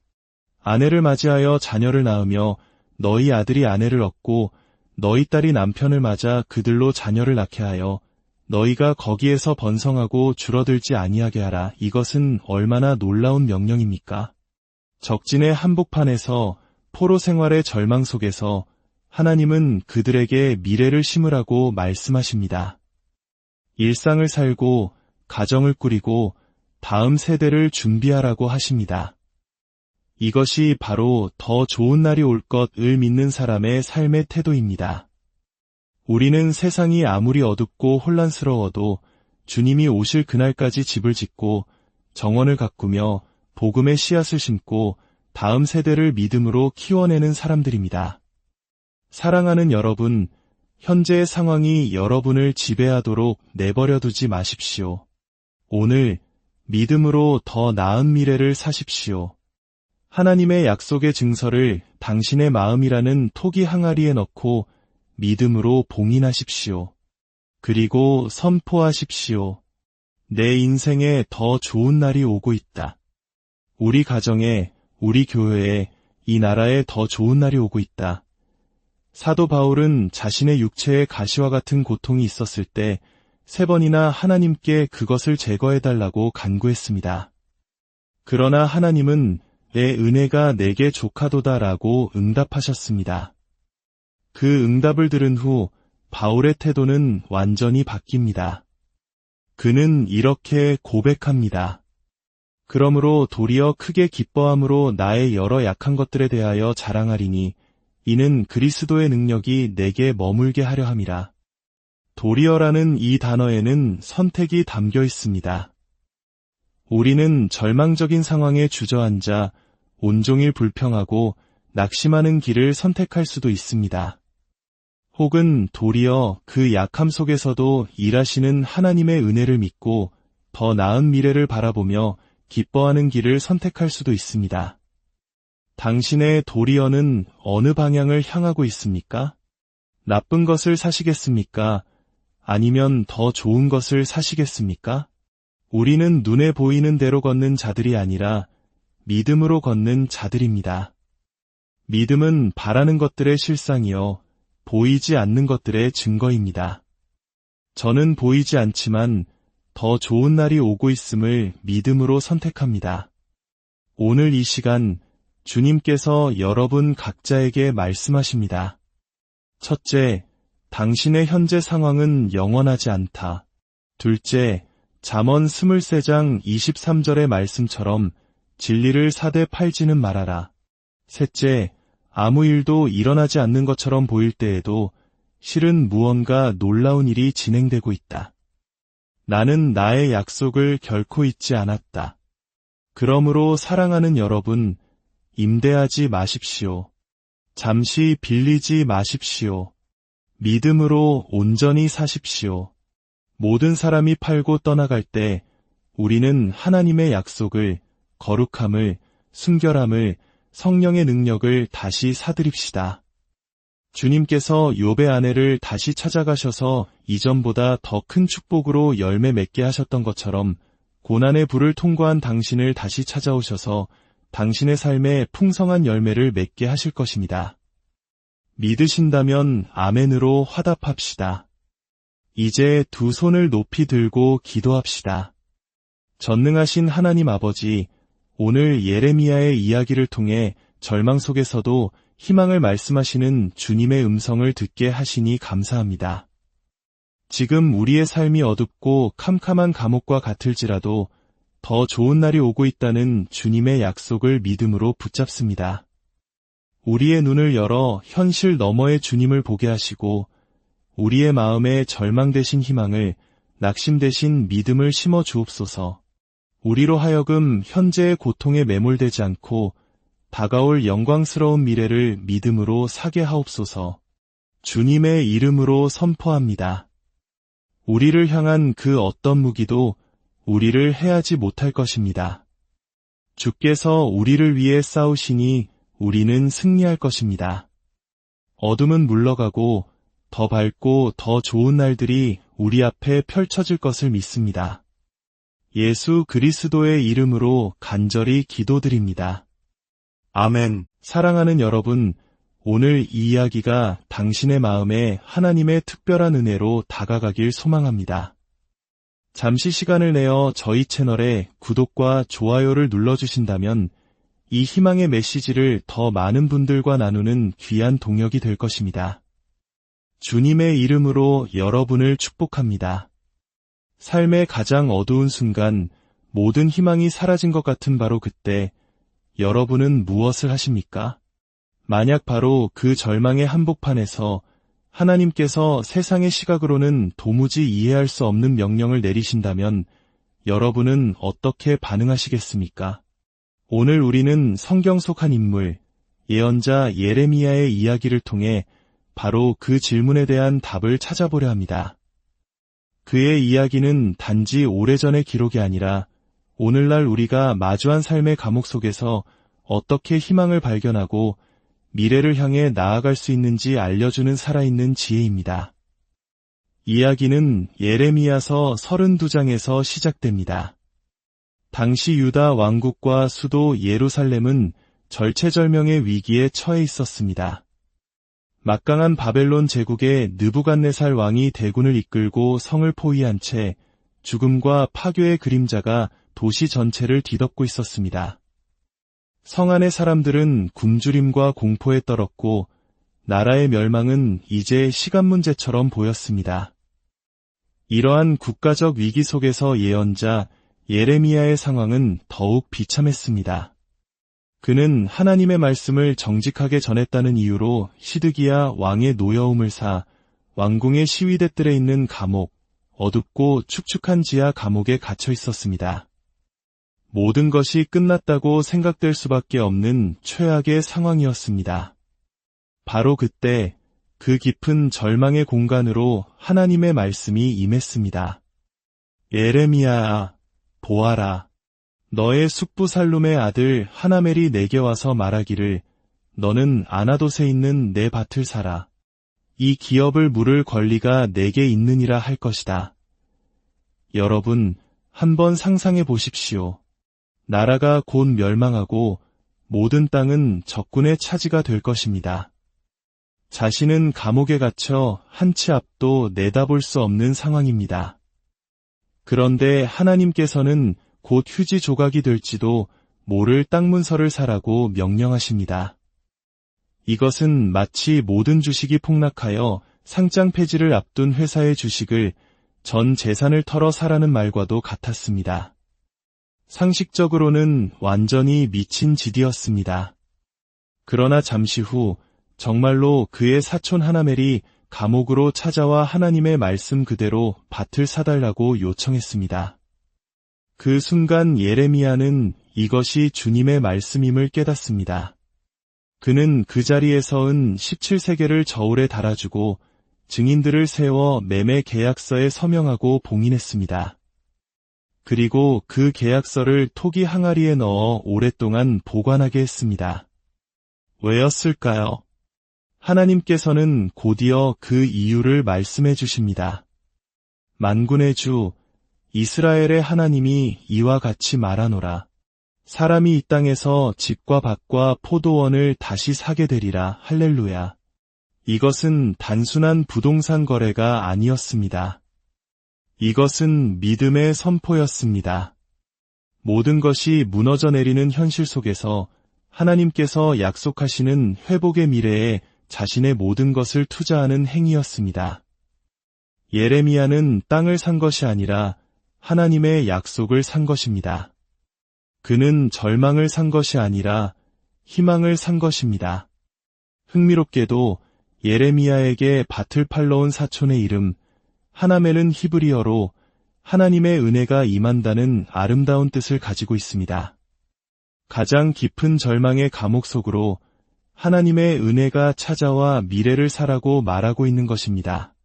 아내를 맞이하여 자녀를 낳으며 너희 아들이 아내를 얻고 너희 딸이 남편을 맞아 그들로 자녀를 낳게 하여 너희가 거기에서 번성하고 줄어들지 아니하게 하라. 이것은 얼마나 놀라운 명령입니까? 적진의 한복판에서 포로 생활의 절망 속에서 하나님은 그들에게 미래를 심으라고 말씀하십니다. 일상을 살고 가정을 꾸리고 다음 세대를 준비하라고 하십니다. 이것이 바로 더 좋은 날이 올 것을 믿는 사람의 삶의 태도입니다. 우리는 세상이 아무리 어둡고 혼란스러워도 주님이 오실 그날까지 집을 짓고 정원을 가꾸며 복음의 씨앗을 심고 다음 세대를 믿음으로 키워내는 사람들입니다. 사랑하는 여러분, 현재의 상황이 여러분을 지배하도록 내버려두지 마십시오. 오늘 믿음으로 더 나은 미래를 사십시오. 하나님의 약속의 증서를 당신의 마음이라는 토기 항아리에 넣고 믿음으로 봉인하십시오. 그리고 선포하십시오. 내 인생에 더 좋은 날이 오고 있다. 우리 가정에, 우리 교회에, 이 나라에 더 좋은 날이 오고 있다. 사도 바울은 자신의 육체에 가시와 같은 고통이 있었을 때 3번이나 하나님께 그것을 제거해달라고 간구했습니다. 그러나 하나님은 내 은혜가 내게 족하도다라고 응답하셨습니다. 그 응답을 들은 후 바울의 태도는 완전히 바뀝니다. 그는 이렇게 고백합니다. 그러므로 도리어 크게 기뻐함으로 나의 여러 약한 것들에 대하여 자랑하리니 이는 그리스도의 능력이 내게 머물게 하려 함이라. 도리어라는 이 단어에는 선택이 담겨 있습니다. 우리는 절망적인 상황에 주저앉아 온종일 불평하고 낙심하는 길을 선택할 수도 있습니다. 혹은 도리어 그 약함 속에서도 일하시는 하나님의 은혜를 믿고 더 나은 미래를 바라보며 기뻐하는 길을 선택할 수도 있습니다. 당신의 도리어는 어느 방향을 향하고 있습니까? 나쁜 것을 사시겠습니까? 아니면 더 좋은 것을 사시겠습니까? 우리는 눈에 보이는 대로 걷는 자들이 아니라 믿음으로 걷는 자들입니다. 믿음은 바라는 것들의 실상이요, 보이지 않는 것들의 증거입니다. 저는 보이지 않지만 더 좋은 날이 오고 있음을 믿음으로 선택합니다. 오늘 이 시간 주님께서 여러분 각자에게 말씀하십니다. 첫째, 당신의 현재 상황은 영원하지 않다. 둘째, 잠언 23장 23절의 말씀처럼 진리를 사대 팔지는 말아라. 셋째, 아무 일도 일어나지 않는 것처럼 보일 때에도 실은 무언가 놀라운 일이 진행되고 있다. 나는 나의 약속을 결코 잊지 않았다. 그러므로 사랑하는 여러분, 임대하지 마십시오. 잠시 빌리지 마십시오. 믿음으로 온전히 사십시오. 모든 사람이 팔고 떠나갈 때 우리는 하나님의 약속을, 거룩함을, 순결함을, 성령의 능력을 다시 사드립시다. 주님께서 욥의 아내를 다시 찾아가셔서 이전보다 더 큰 축복으로 열매 맺게 하셨던 것처럼 고난의 불을 통과한 당신을 다시 찾아오셔서 당신의 삶에 풍성한 열매를 맺게 하실 것입니다. 믿으신다면 아멘으로 화답합시다. 이제 두 손을 높이 들고 기도합시다. 전능하신 하나님 아버지, 오늘 예레미야의 이야기를 통해 절망 속에서도 희망을 말씀하시는 주님의 음성을 듣게 하시니 감사합니다. 지금 우리의 삶이 어둡고 캄캄한 감옥과 같을지라도 더 좋은 날이 오고 있다는 주님의 약속을 믿음으로 붙잡습니다. 우리의 눈을 열어 현실 너머의 주님을 보게 하시고 우리의 마음에 절망 대신 희망을, 낙심 대신 믿음을 심어 주옵소서. 우리로 하여금 현재의 고통에 매몰되지 않고 다가올 영광스러운 미래를 믿음으로 사게 하옵소서. 주님의 이름으로 선포합니다. 우리를 향한 그 어떤 무기도 우리를 해하지 못할 것입니다. 주께서 우리를 위해 싸우시니 우리는 승리할 것입니다. 어둠은 물러가고 더 밝고 더 좋은 날들이 우리 앞에 펼쳐질 것을 믿습니다. 예수 그리스도의 이름으로 간절히 기도드립니다. 아멘. 사랑하는 여러분, 오늘 이 이야기가 당신의 마음에 하나님의 특별한 은혜로 다가가길 소망합니다. 잠시 시간을 내어 저희 채널에 구독과 좋아요를 눌러주신다면 이 희망의 메시지를 더 많은 분들과 나누는 귀한 동력이 될 것입니다. 주님의 이름으로 여러분을 축복합니다. 삶의 가장 어두운 순간, 모든 희망이 사라진 것 같은 바로 그때, 여러분은 무엇을 하십니까? 만약 바로 그 절망의 한복판에서 하나님께서 세상의 시각으로는 도무지 이해할 수 없는 명령을 내리신다면 여러분은 어떻게 반응하시겠습니까? 오늘 우리는 성경 속 한 인물, 예언자 예레미야의 이야기를 통해 바로 그 질문에 대한 답을 찾아보려 합니다. 그의 이야기는 단지 오래전의 기록이 아니라 오늘날 우리가 마주한 삶의 감옥 속에서 어떻게 희망을 발견하고 미래를 향해 나아갈 수 있는지 알려주는 살아있는 지혜입니다. 이야기는 예레미야서 32장에서 시작됩니다. 당시 유다 왕국과 수도 예루살렘은 절체절명의 위기에 처해 있었습니다. 막강한 바벨론 제국의 느부갓네살 왕이 대군을 이끌고 성을 포위한 채 죽음과 파괴의 그림자가 도시 전체를 뒤덮고 있었습니다. 성 안의 사람들은 굶주림과 공포에 떨었고 나라의 멸망은 이제 시간 문제처럼 보였습니다. 이러한 국가적 위기 속에서 예언자 예레미야의 상황은 더욱 비참했습니다. 그는 하나님의 말씀을 정직하게 전했다는 이유로 시드기야 왕의 노여움을 사 왕궁의 시위대들에 있는 감옥, 어둡고 축축한 지하 감옥에 갇혀 있었습니다. 모든 것이 끝났다고 생각될 수밖에 없는 최악의 상황이었습니다. 바로 그때 그 깊은 절망의 공간으로 하나님의 말씀이 임했습니다. 예레미야아, 보아라. 너의 숙부 살룸의 아들 하나멜이 내게 와서 말하기를 너는 아나돗에 있는 내 밭을 사라. 이 기업을 물을 권리가 내게 있느니라 할 것이다. 여러분, 한번 상상해 보십시오. 나라가 곧 멸망하고 모든 땅은 적군의 차지가 될 것입니다. 자신은 감옥에 갇혀 한 치 앞도 내다볼 수 없는 상황입니다. 그런데 하나님께서는 곧 휴지 조각이 될지도 모를 땅 문서를 사라고 명령하십니다. 이것은 마치 모든 주식이 폭락하여 상장 폐지를 앞둔 회사의 주식을 전 재산을 털어 사라는 말과도 같았습니다. 상식적으로는 완전히 미친 짓이었습니다. 그러나 잠시 후 정말로 그의 사촌 하나멜이 감옥으로 찾아와 하나님의 말씀 그대로 밭을 사달라고 요청했습니다. 그 순간 예레미야는 이것이 주님의 말씀임을 깨닫습니다. 그는 그 자리에서 은 17세겔을 저울에 달아주고 증인들을 세워 매매 계약서에 서명하고 봉인했습니다. 그리고 그 계약서를 토기 항아리에 넣어 오랫동안 보관하게 했습니다. 왜였을까요? 하나님께서는 곧이어 그 이유를 말씀해 주십니다. 만군의 주, 이스라엘의 하나님이 이와 같이 말하노라. 사람이 이 땅에서 집과 밭과 포도원을 다시 사게 되리라. 할렐루야. 이것은 단순한 부동산 거래가 아니었습니다. 이것은 믿음의 선포였습니다. 모든 것이 무너져 내리는 현실 속에서 하나님께서 약속하시는 회복의 미래에 자신의 모든 것을 투자하는 행위였습니다. 예레미야는 땅을 산 것이 아니라 하나님의 약속을 산 것입니다. 그는 절망을 산 것이 아니라 희망을 산 것입니다. 흥미롭게도 예레미야에게 밭을 팔러 온 사촌의 이름 하나멜은 히브리어로 하나님의 은혜가 임한다는 아름다운 뜻을 가지고 있습니다. 가장 깊은 절망의 감옥 속으로 하나님의 은혜가 찾아와 미래를 사라고 말하고 있는 것입니다.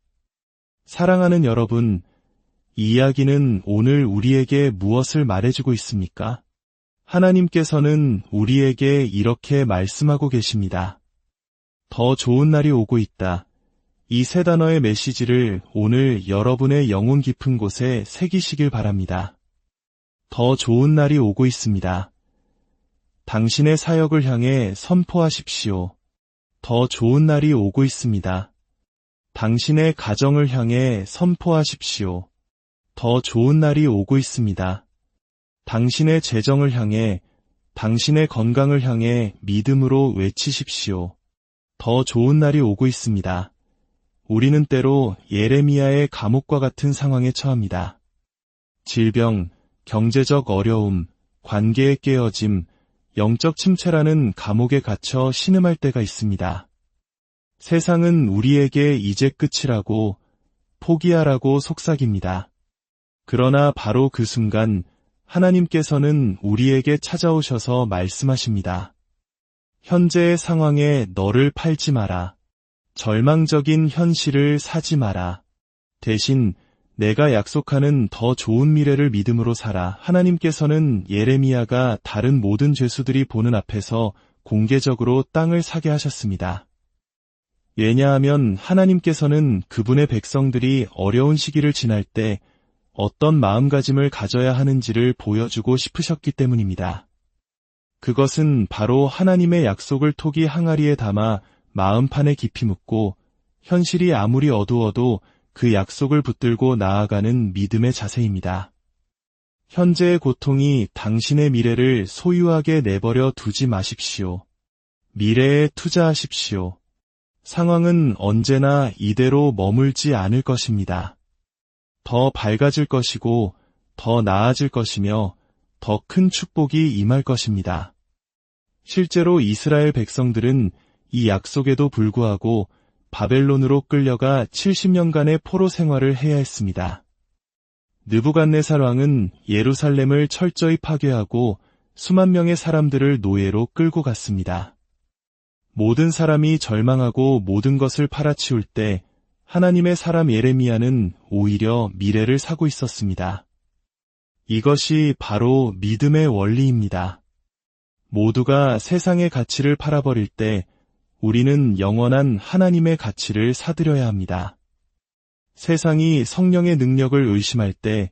사랑하는 여러분, 이 이야기는 오늘 우리에게 무엇을 말해주고 있습니까? 하나님께서는 우리에게 이렇게 말씀하고 계십니다. 더 좋은 날이 오고 있다. 이 세 단어의 메시지를 오늘 여러분의 영혼 깊은 곳에 새기시길 바랍니다. 더 좋은 날이 오고 있습니다. 당신의 사역을 향해 선포하십시오. 더 좋은 날이 오고 있습니다. 당신의 가정을 향해 선포하십시오. 더 좋은 날이 오고 있습니다. 당신의 재정을 향해, 당신의 건강을 향해 믿음으로 외치십시오. 더 좋은 날이 오고 있습니다. 우리는 때로 예레미야의 감옥과 같은 상황에 처합니다. 질병, 경제적 어려움, 관계의 깨어짐, 영적 침체라는 감옥에 갇혀 신음할 때가 있습니다. 세상은 우리에게 이제 끝이라고, 포기하라고 속삭입니다. 그러나 바로 그 순간 하나님께서는 우리에게 찾아오셔서 말씀하십니다. 현재의 상황에 너를 팔지 마라. 절망적인 현실을 사지 마라. 대신 내가 약속하는 더 좋은 미래를 믿음으로 살아. 하나님께서는 예레미야가 다른 모든 죄수들이 보는 앞에서 공개적으로 땅을 사게 하셨습니다. 왜냐하면 하나님께서는 그분의 백성들이 어려운 시기를 지날 때 어떤 마음가짐을 가져야 하는지를 보여주고 싶으셨기 때문입니다. 그것은 바로 하나님의 약속을 톡이 항아리에 담아 마음판에 깊이 묻고 현실이 아무리 어두워도 그 약속을 붙들고 나아가는 믿음의 자세입니다. 현재의 고통이 당신의 미래를 소유하게 내버려 두지 마십시오. 미래에 투자하십시오. 상황은 언제나 이대로 머물지 않을 것입니다. 더 밝아질 것이고 더 나아질 것이며 더 큰 축복이 임할 것입니다. 실제로 이스라엘 백성들은 이 약속에도 불구하고 바벨론으로 끌려가 70년간의 포로 생활을 해야 했습니다. 느부갓네살 왕은 예루살렘을 철저히 파괴하고 수만 명의 사람들을 노예로 끌고 갔습니다. 모든 사람이 절망하고 모든 것을 팔아치울 때 하나님의 사람 예레미야는 오히려 미래를 사고 있었습니다. 이것이 바로 믿음의 원리입니다. 모두가 세상의 가치를 팔아버릴 때 우리는 영원한 하나님의 가치를 사들여야 합니다. 세상이 성령의 능력을 의심할 때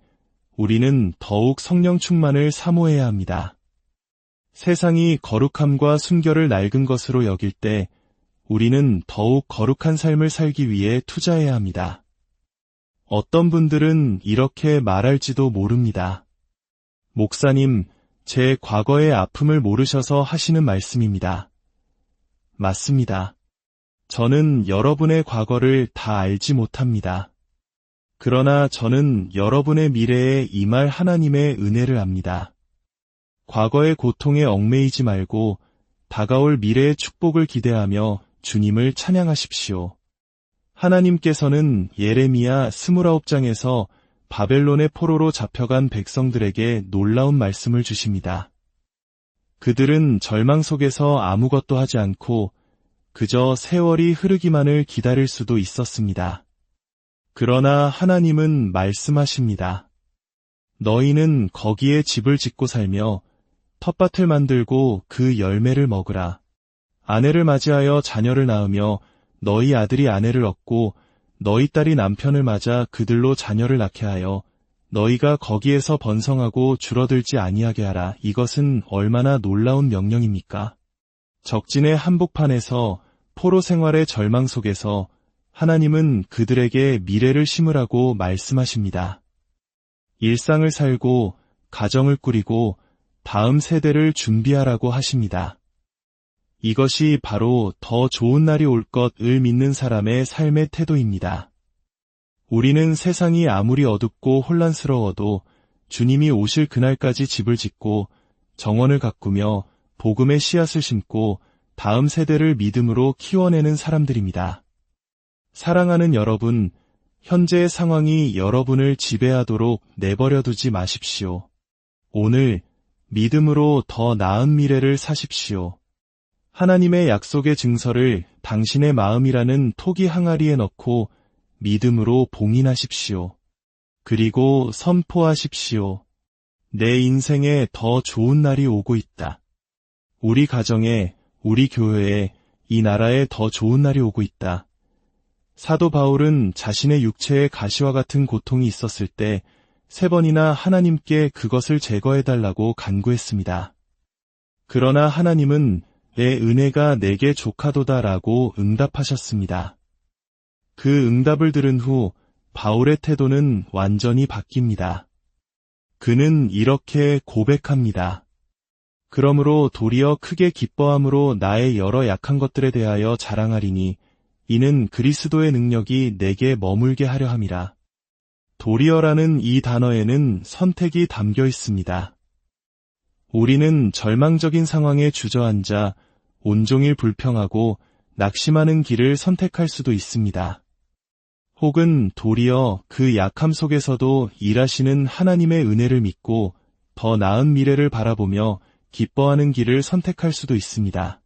우리는 더욱 성령 충만을 사모해야 합니다. 세상이 거룩함과 순결을 낡은 것으로 여길 때 우리는 더욱 거룩한 삶을 살기 위해 투자해야 합니다. 어떤 분들은 이렇게 말할지도 모릅니다. 목사님, 제 과거의 아픔을 모르셔서 하시는 말씀입니다. 맞습니다. 저는 여러분의 과거를 다 알지 못합니다. 그러나 저는 여러분의 미래에 임할 하나님의 은혜를 압니다. 과거의 고통에 얽매이지 말고 다가올 미래의 축복을 기대하며 주님을 찬양하십시오. 하나님께서는 예레미야 29장에서 바벨론의 포로로 잡혀간 백성들에게 놀라운 말씀을 주십니다. 그들은 절망 속에서 아무것도 하지 않고 그저 세월이 흐르기만을 기다릴 수도 있었습니다. 그러나 하나님은 말씀하십니다. 너희는 거기에 집을 짓고 살며 텃밭을 만들고 그 열매를 먹으라. 아내를 맞이하여 자녀를 낳으며 너희 아들이 아내를 얻고 너희 딸이 남편을 맞아 그들로 자녀를 낳게 하여 너희가 거기에서 번성하고 줄어들지 아니하게 하라. 이것은 얼마나 놀라운 명령입니까? 적진의 한복판에서 포로 생활의 절망 속에서 하나님은 그들에게 미래를 심으라고 말씀하십니다. 일상을 살고 가정을 꾸리고 다음 세대를 준비하라고 하십니다. 이것이 바로 더 좋은 날이 올 것을 믿는 사람의 삶의 태도입니다. 우리는 세상이 아무리 어둡고 혼란스러워도 주님이 오실 그날까지 집을 짓고 정원을 가꾸며 복음의 씨앗을 심고 다음 세대를 믿음으로 키워내는 사람들입니다. 사랑하는 여러분, 현재의 상황이 여러분을 지배하도록 내버려 두지 마십시오. 오늘 믿음으로 더 나은 미래를 사십시오. 하나님의 약속의 증서를 당신의 마음이라는 토기 항아리에 넣고 믿음으로 봉인하십시오. 그리고 선포하십시오. 내 인생에 더 좋은 날이 오고 있다. 우리 가정에, 우리 교회에, 이 나라에 더 좋은 날이 오고 있다. 사도 바울은 자신의 육체에 가시와 같은 고통이 있었을 때 3번이나 하나님께 그것을 제거해달라고 간구했습니다. 그러나 하나님은 내 은혜가 내게 족하도다라고 응답하셨습니다. 그 응답을 들은 후 바울의 태도는 완전히 바뀝니다. 그는 이렇게 고백합니다. 그러므로 도리어 크게 기뻐함으로 나의 여러 약한 것들에 대하여 자랑하리니 이는 그리스도의 능력이 내게 머물게 하려 함이라. 도리어라는 이 단어에는 선택이 담겨 있습니다. 우리는 절망적인 상황에 주저앉아 온종일 불평하고 낙심하는 길을 선택할 수도 있습니다. 혹은 도리어 그 약함 속에서도 일하시는 하나님의 은혜를 믿고 더 나은 미래를 바라보며 기뻐하는 길을 선택할 수도 있습니다.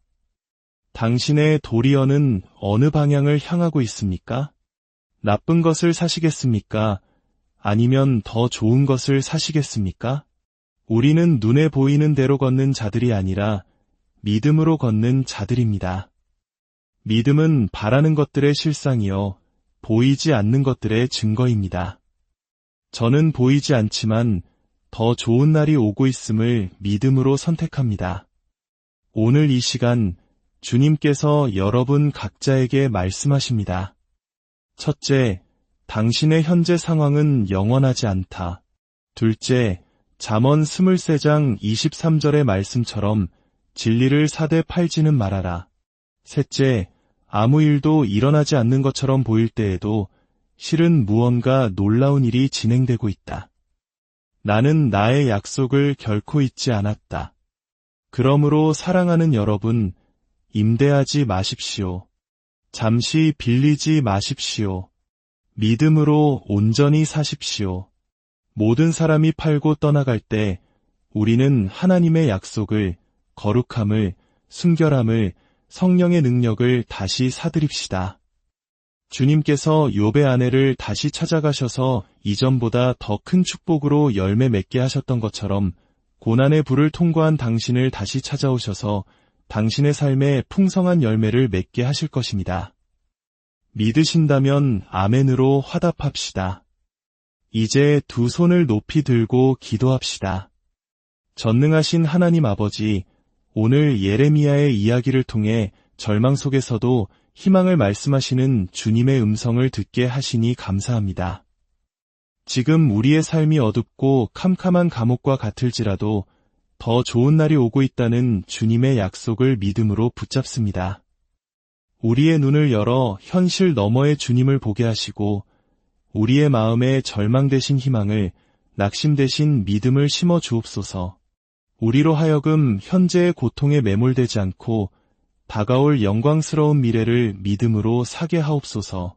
당신의 도리어는 어느 방향을 향하고 있습니까? 나쁜 것을 사시겠습니까? 아니면 더 좋은 것을 사시겠습니까? 우리는 눈에 보이는 대로 걷는 자들이 아니라 믿음으로 걷는 자들입니다. 믿음은 바라는 것들의 실상이요, 보이지 않는 것들의 증거입니다. 저는 보이지 않지만 더 좋은 날이 오고 있음을 믿음으로 선택합니다. 오늘 이 시간 주님께서 여러분 각자에게 말씀하십니다. 첫째, 당신의 현재 상황은 영원하지 않다. 둘째, 잠언 23장 23절의 말씀처럼 진리를 사대 팔지는 말아라. 셋째, 아무 일도 일어나지 않는 것처럼 보일 때에도 실은 무언가 놀라운 일이 진행되고 있다. 나는 나의 약속을 결코 잊지 않았다. 그러므로 사랑하는 여러분, 임대하지 마십시오. 잠시 빌리지 마십시오. 믿음으로 온전히 사십시오. 모든 사람이 팔고 떠나갈 때 우리는 하나님의 약속을, 거룩함을, 순결함을, 성령의 능력을 다시 사드립시다. 주님께서 욥의 아내를 다시 찾아가셔서 이전보다 더 큰 축복으로 열매 맺게 하셨던 것처럼 고난의 불을 통과한 당신을 다시 찾아오셔서 당신의 삶에 풍성한 열매를 맺게 하실 것입니다. 믿으신다면 아멘으로 화답합시다. 이제 두 손을 높이 들고 기도합시다. 전능하신 하나님 아버지, 오늘 예레미야의 이야기를 통해 절망 속에서도 희망을 말씀하시는 주님의 음성을 듣게 하시니 감사합니다. 지금 우리의 삶이 어둡고 캄캄한 감옥과 같을지라도 더 좋은 날이 오고 있다는 주님의 약속을 믿음으로 붙잡습니다. 우리의 눈을 열어 현실 너머의 주님을 보게 하시고 우리의 마음에 절망 대신 희망을, 낙심 대신 믿음을 심어 주옵소서. 우리로 하여금 현재의 고통에 매몰되지 않고 다가올 영광스러운 미래를 믿음으로 사게 하옵소서.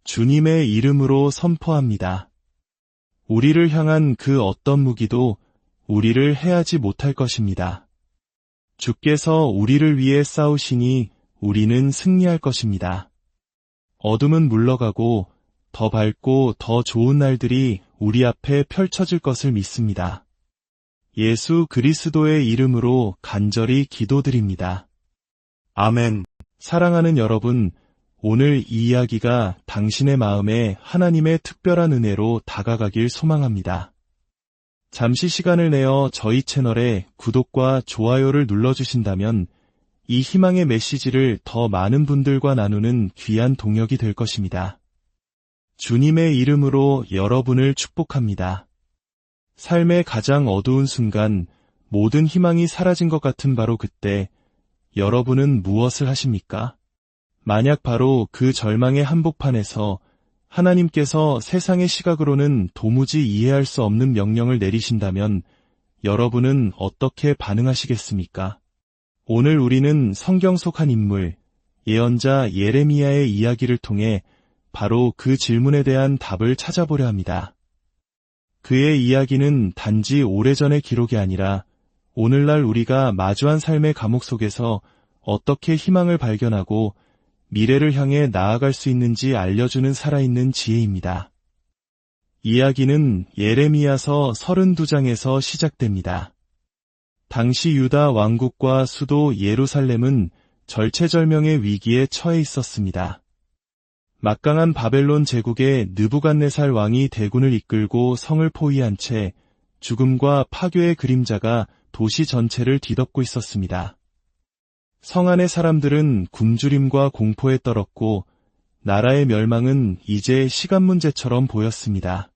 주님의 이름으로 선포합니다. 우리를 향한 그 어떤 무기도 우리를 해하지 못할 것입니다. 주께서 우리를 위해 싸우시니 우리는 승리할 것입니다. 어둠은 물러가고 더 밝고 더 좋은 날들이 우리 앞에 펼쳐질 것을 믿습니다. 예수 그리스도의 이름으로 간절히 기도드립니다. 아멘. 사랑하는 여러분, 오늘 이 이야기가 당신의 마음에 하나님의 특별한 은혜로 다가가길 소망합니다. 잠시 시간을 내어 저희 채널에 구독과 좋아요를 눌러주신다면 이 희망의 메시지를 더 많은 분들과 나누는 귀한 동역이 될 것입니다. 주님의 이름으로 여러분을 축복합니다. 삶의 가장 어두운 순간, 모든 희망이 사라진 것 같은 바로 그때 여러분은 무엇을 하십니까? 만약 바로 그 절망의 한복판에서 하나님께서 세상의 시각으로는 도무지 이해할 수 없는 명령을 내리신다면 여러분은 어떻게 반응하시겠습니까? 오늘 우리는 성경 속 한 인물, 예언자 예레미야의 이야기를 통해 바로 그 질문에 대한 답을 찾아보려 합니다. 그의 이야기는 단지 오래전의 기록이 아니라 오늘날 우리가 마주한 삶의 감옥 속에서 어떻게 희망을 발견하고 미래를 향해 나아갈 수 있는지 알려주는 살아있는 지혜입니다. 이야기는 예레미야서 32장에서 시작됩니다. 당시 유다 왕국과 수도 예루살렘은 절체절명의 위기에 처해 있었습니다. 막강한 바벨론 제국의 느부갓네살 왕이 대군을 이끌고 성을 포위한 채 죽음과 파괴의 그림자가 도시 전체를 뒤덮고 있었습니다. 성 안의 사람들은 굶주림과 공포에 떨었고 나라의 멸망은 이제 시간 문제처럼 보였습니다.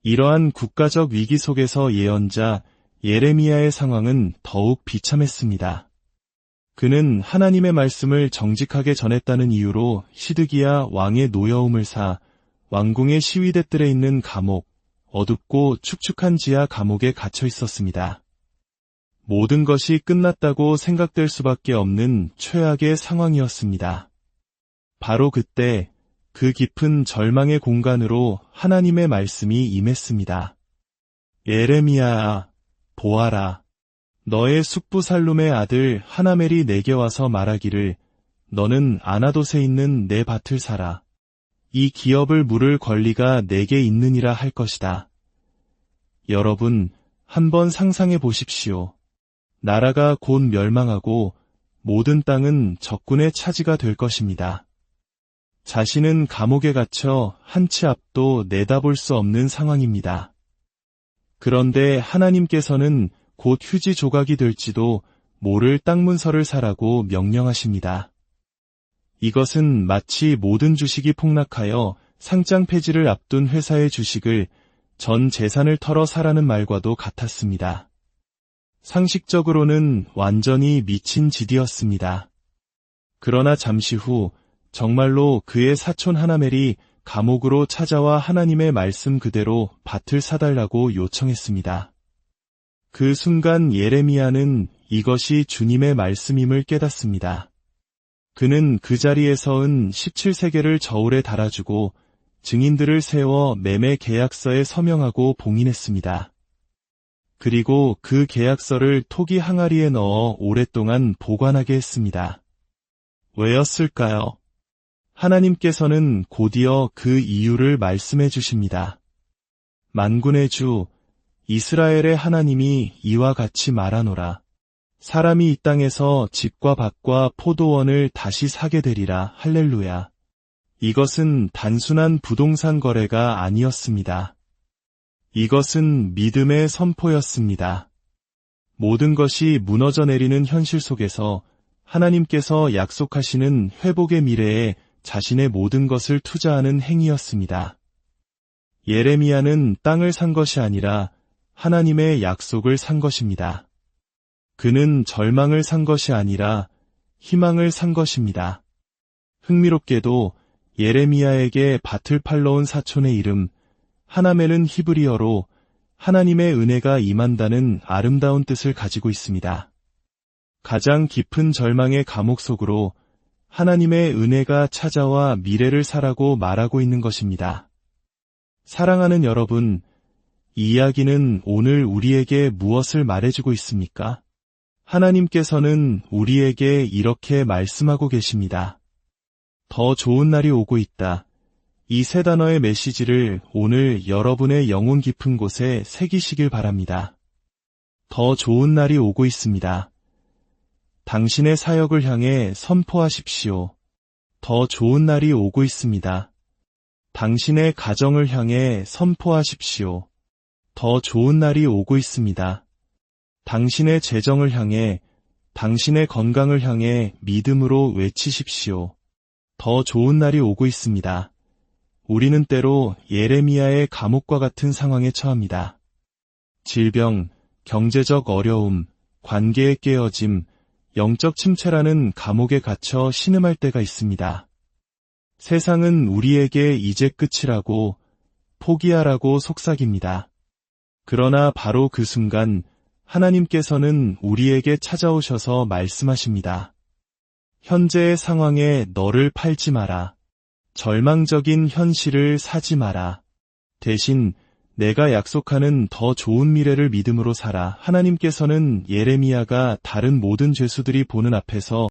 이러한 국가적 위기 속에서 예언자 예레미야의 상황은 더욱 비참했습니다. 그는 하나님의 말씀을 정직하게 전했다는 이유로 시드기야 왕의 노여움을 사 왕궁의 시위대들에 있는 감옥, 어둡고 축축한 지하 감옥에 갇혀 있었습니다. 모든 것이 끝났다고 생각될 수밖에 없는 최악의 상황이었습니다. 바로 그때 그 깊은 절망의 공간으로 하나님의 말씀이 임했습니다. 예레미야아, 보아라. 너의 숙부 살룸의 아들 하나멜이 내게 와서 말하기를 너는 아나돗에 있는 내 밭을 사라. 이 기업을 물을 권리가 내게 있느니라 할 것이다. 여러분, 한번 상상해 보십시오. 나라가 곧 멸망하고 모든 땅은 적군의 차지가 될 것입니다. 자신은 감옥에 갇혀 한 치 앞도 내다볼 수 없는 상황입니다. 그런데 하나님께서는 곧 휴지 조각이 될지도 모를 땅 문서를 사라고 명령하십니다. 이것은 마치 모든 주식이 폭락하여 상장 폐지를 앞둔 회사의 주식을 전 재산을 털어 사라는 말과도 같았습니다. 상식적으로는 완전히 미친 짓이었습니다. 그러나 잠시 후 정말로 그의 사촌 하나멜이 감옥으로 찾아와 하나님의 말씀 그대로 밭을 사달라고 요청했습니다. 그 순간 예레미야는 이것이 주님의 말씀임을 깨닫습니다. 그는 그 자리에서 은 17세겔을 저울에 달아주고 증인들을 세워 매매 계약서에 서명하고 봉인했습니다. 그리고 그 계약서를 토기 항아리에 넣어 오랫동안 보관하게 했습니다. 왜였을까요? 하나님께서는 곧이어 그 이유를 말씀해 주십니다. 만군의 주 이스라엘의 하나님이 이와 같이 말하노라. 사람이 이 땅에서 집과 밭과 포도원을 다시 사게 되리라. 할렐루야. 이것은 단순한 부동산 거래가 아니었습니다. 이것은 믿음의 선포였습니다. 모든 것이 무너져 내리는 현실 속에서 하나님께서 약속하시는 회복의 미래에 자신의 모든 것을 투자하는 행위였습니다. 예레미야는 땅을 산 것이 아니라 하나님의 약속을 산 것입니다. 그는 절망을 산 것이 아니라 희망을 산 것입니다. 흥미롭게도 예레미야에게 밭을 팔러 온 사촌의 이름 하나멜은 히브리어로 하나님의 은혜가 임한다는 아름다운 뜻을 가지고 있습니다. 가장 깊은 절망의 감옥 속으로 하나님의 은혜가 찾아와 미래를 사라고 말하고 있는 것입니다. 사랑하는 여러분, 이 이야기는 오늘 우리에게 무엇을 말해주고 있습니까? 하나님께서는 우리에게 이렇게 말씀하고 계십니다. 더 좋은 날이 오고 있다. 이 세 단어의 메시지를 오늘 여러분의 영혼 깊은 곳에 새기시길 바랍니다. 더 좋은 날이 오고 있습니다. 당신의 사역을 향해 선포하십시오. 더 좋은 날이 오고 있습니다. 당신의 가정을 향해 선포하십시오. 더 좋은 날이 오고 있습니다. 당신의 재정을 향해, 당신의 건강을 향해 믿음으로 외치십시오. 더 좋은 날이 오고 있습니다. 우리는 때로 예레미야의 감옥과 같은 상황에 처합니다. 질병, 경제적 어려움, 관계의 깨어짐, 영적 침체라는 감옥에 갇혀 신음할 때가 있습니다. 세상은 우리에게 이제 끝이라고, 포기하라고 속삭입니다. 그러나 바로 그 순간 하나님께서는 우리에게 찾아오셔서 말씀하십니다. 현재의 상황에 너를 팔지 마라. 절망적인 현실을 사지 마라. 대신 내가 약속하는 더 좋은 미래를 믿음으로 살아. 하나님께서는 예레미야가 다른 모든 죄수들이 보는 앞에서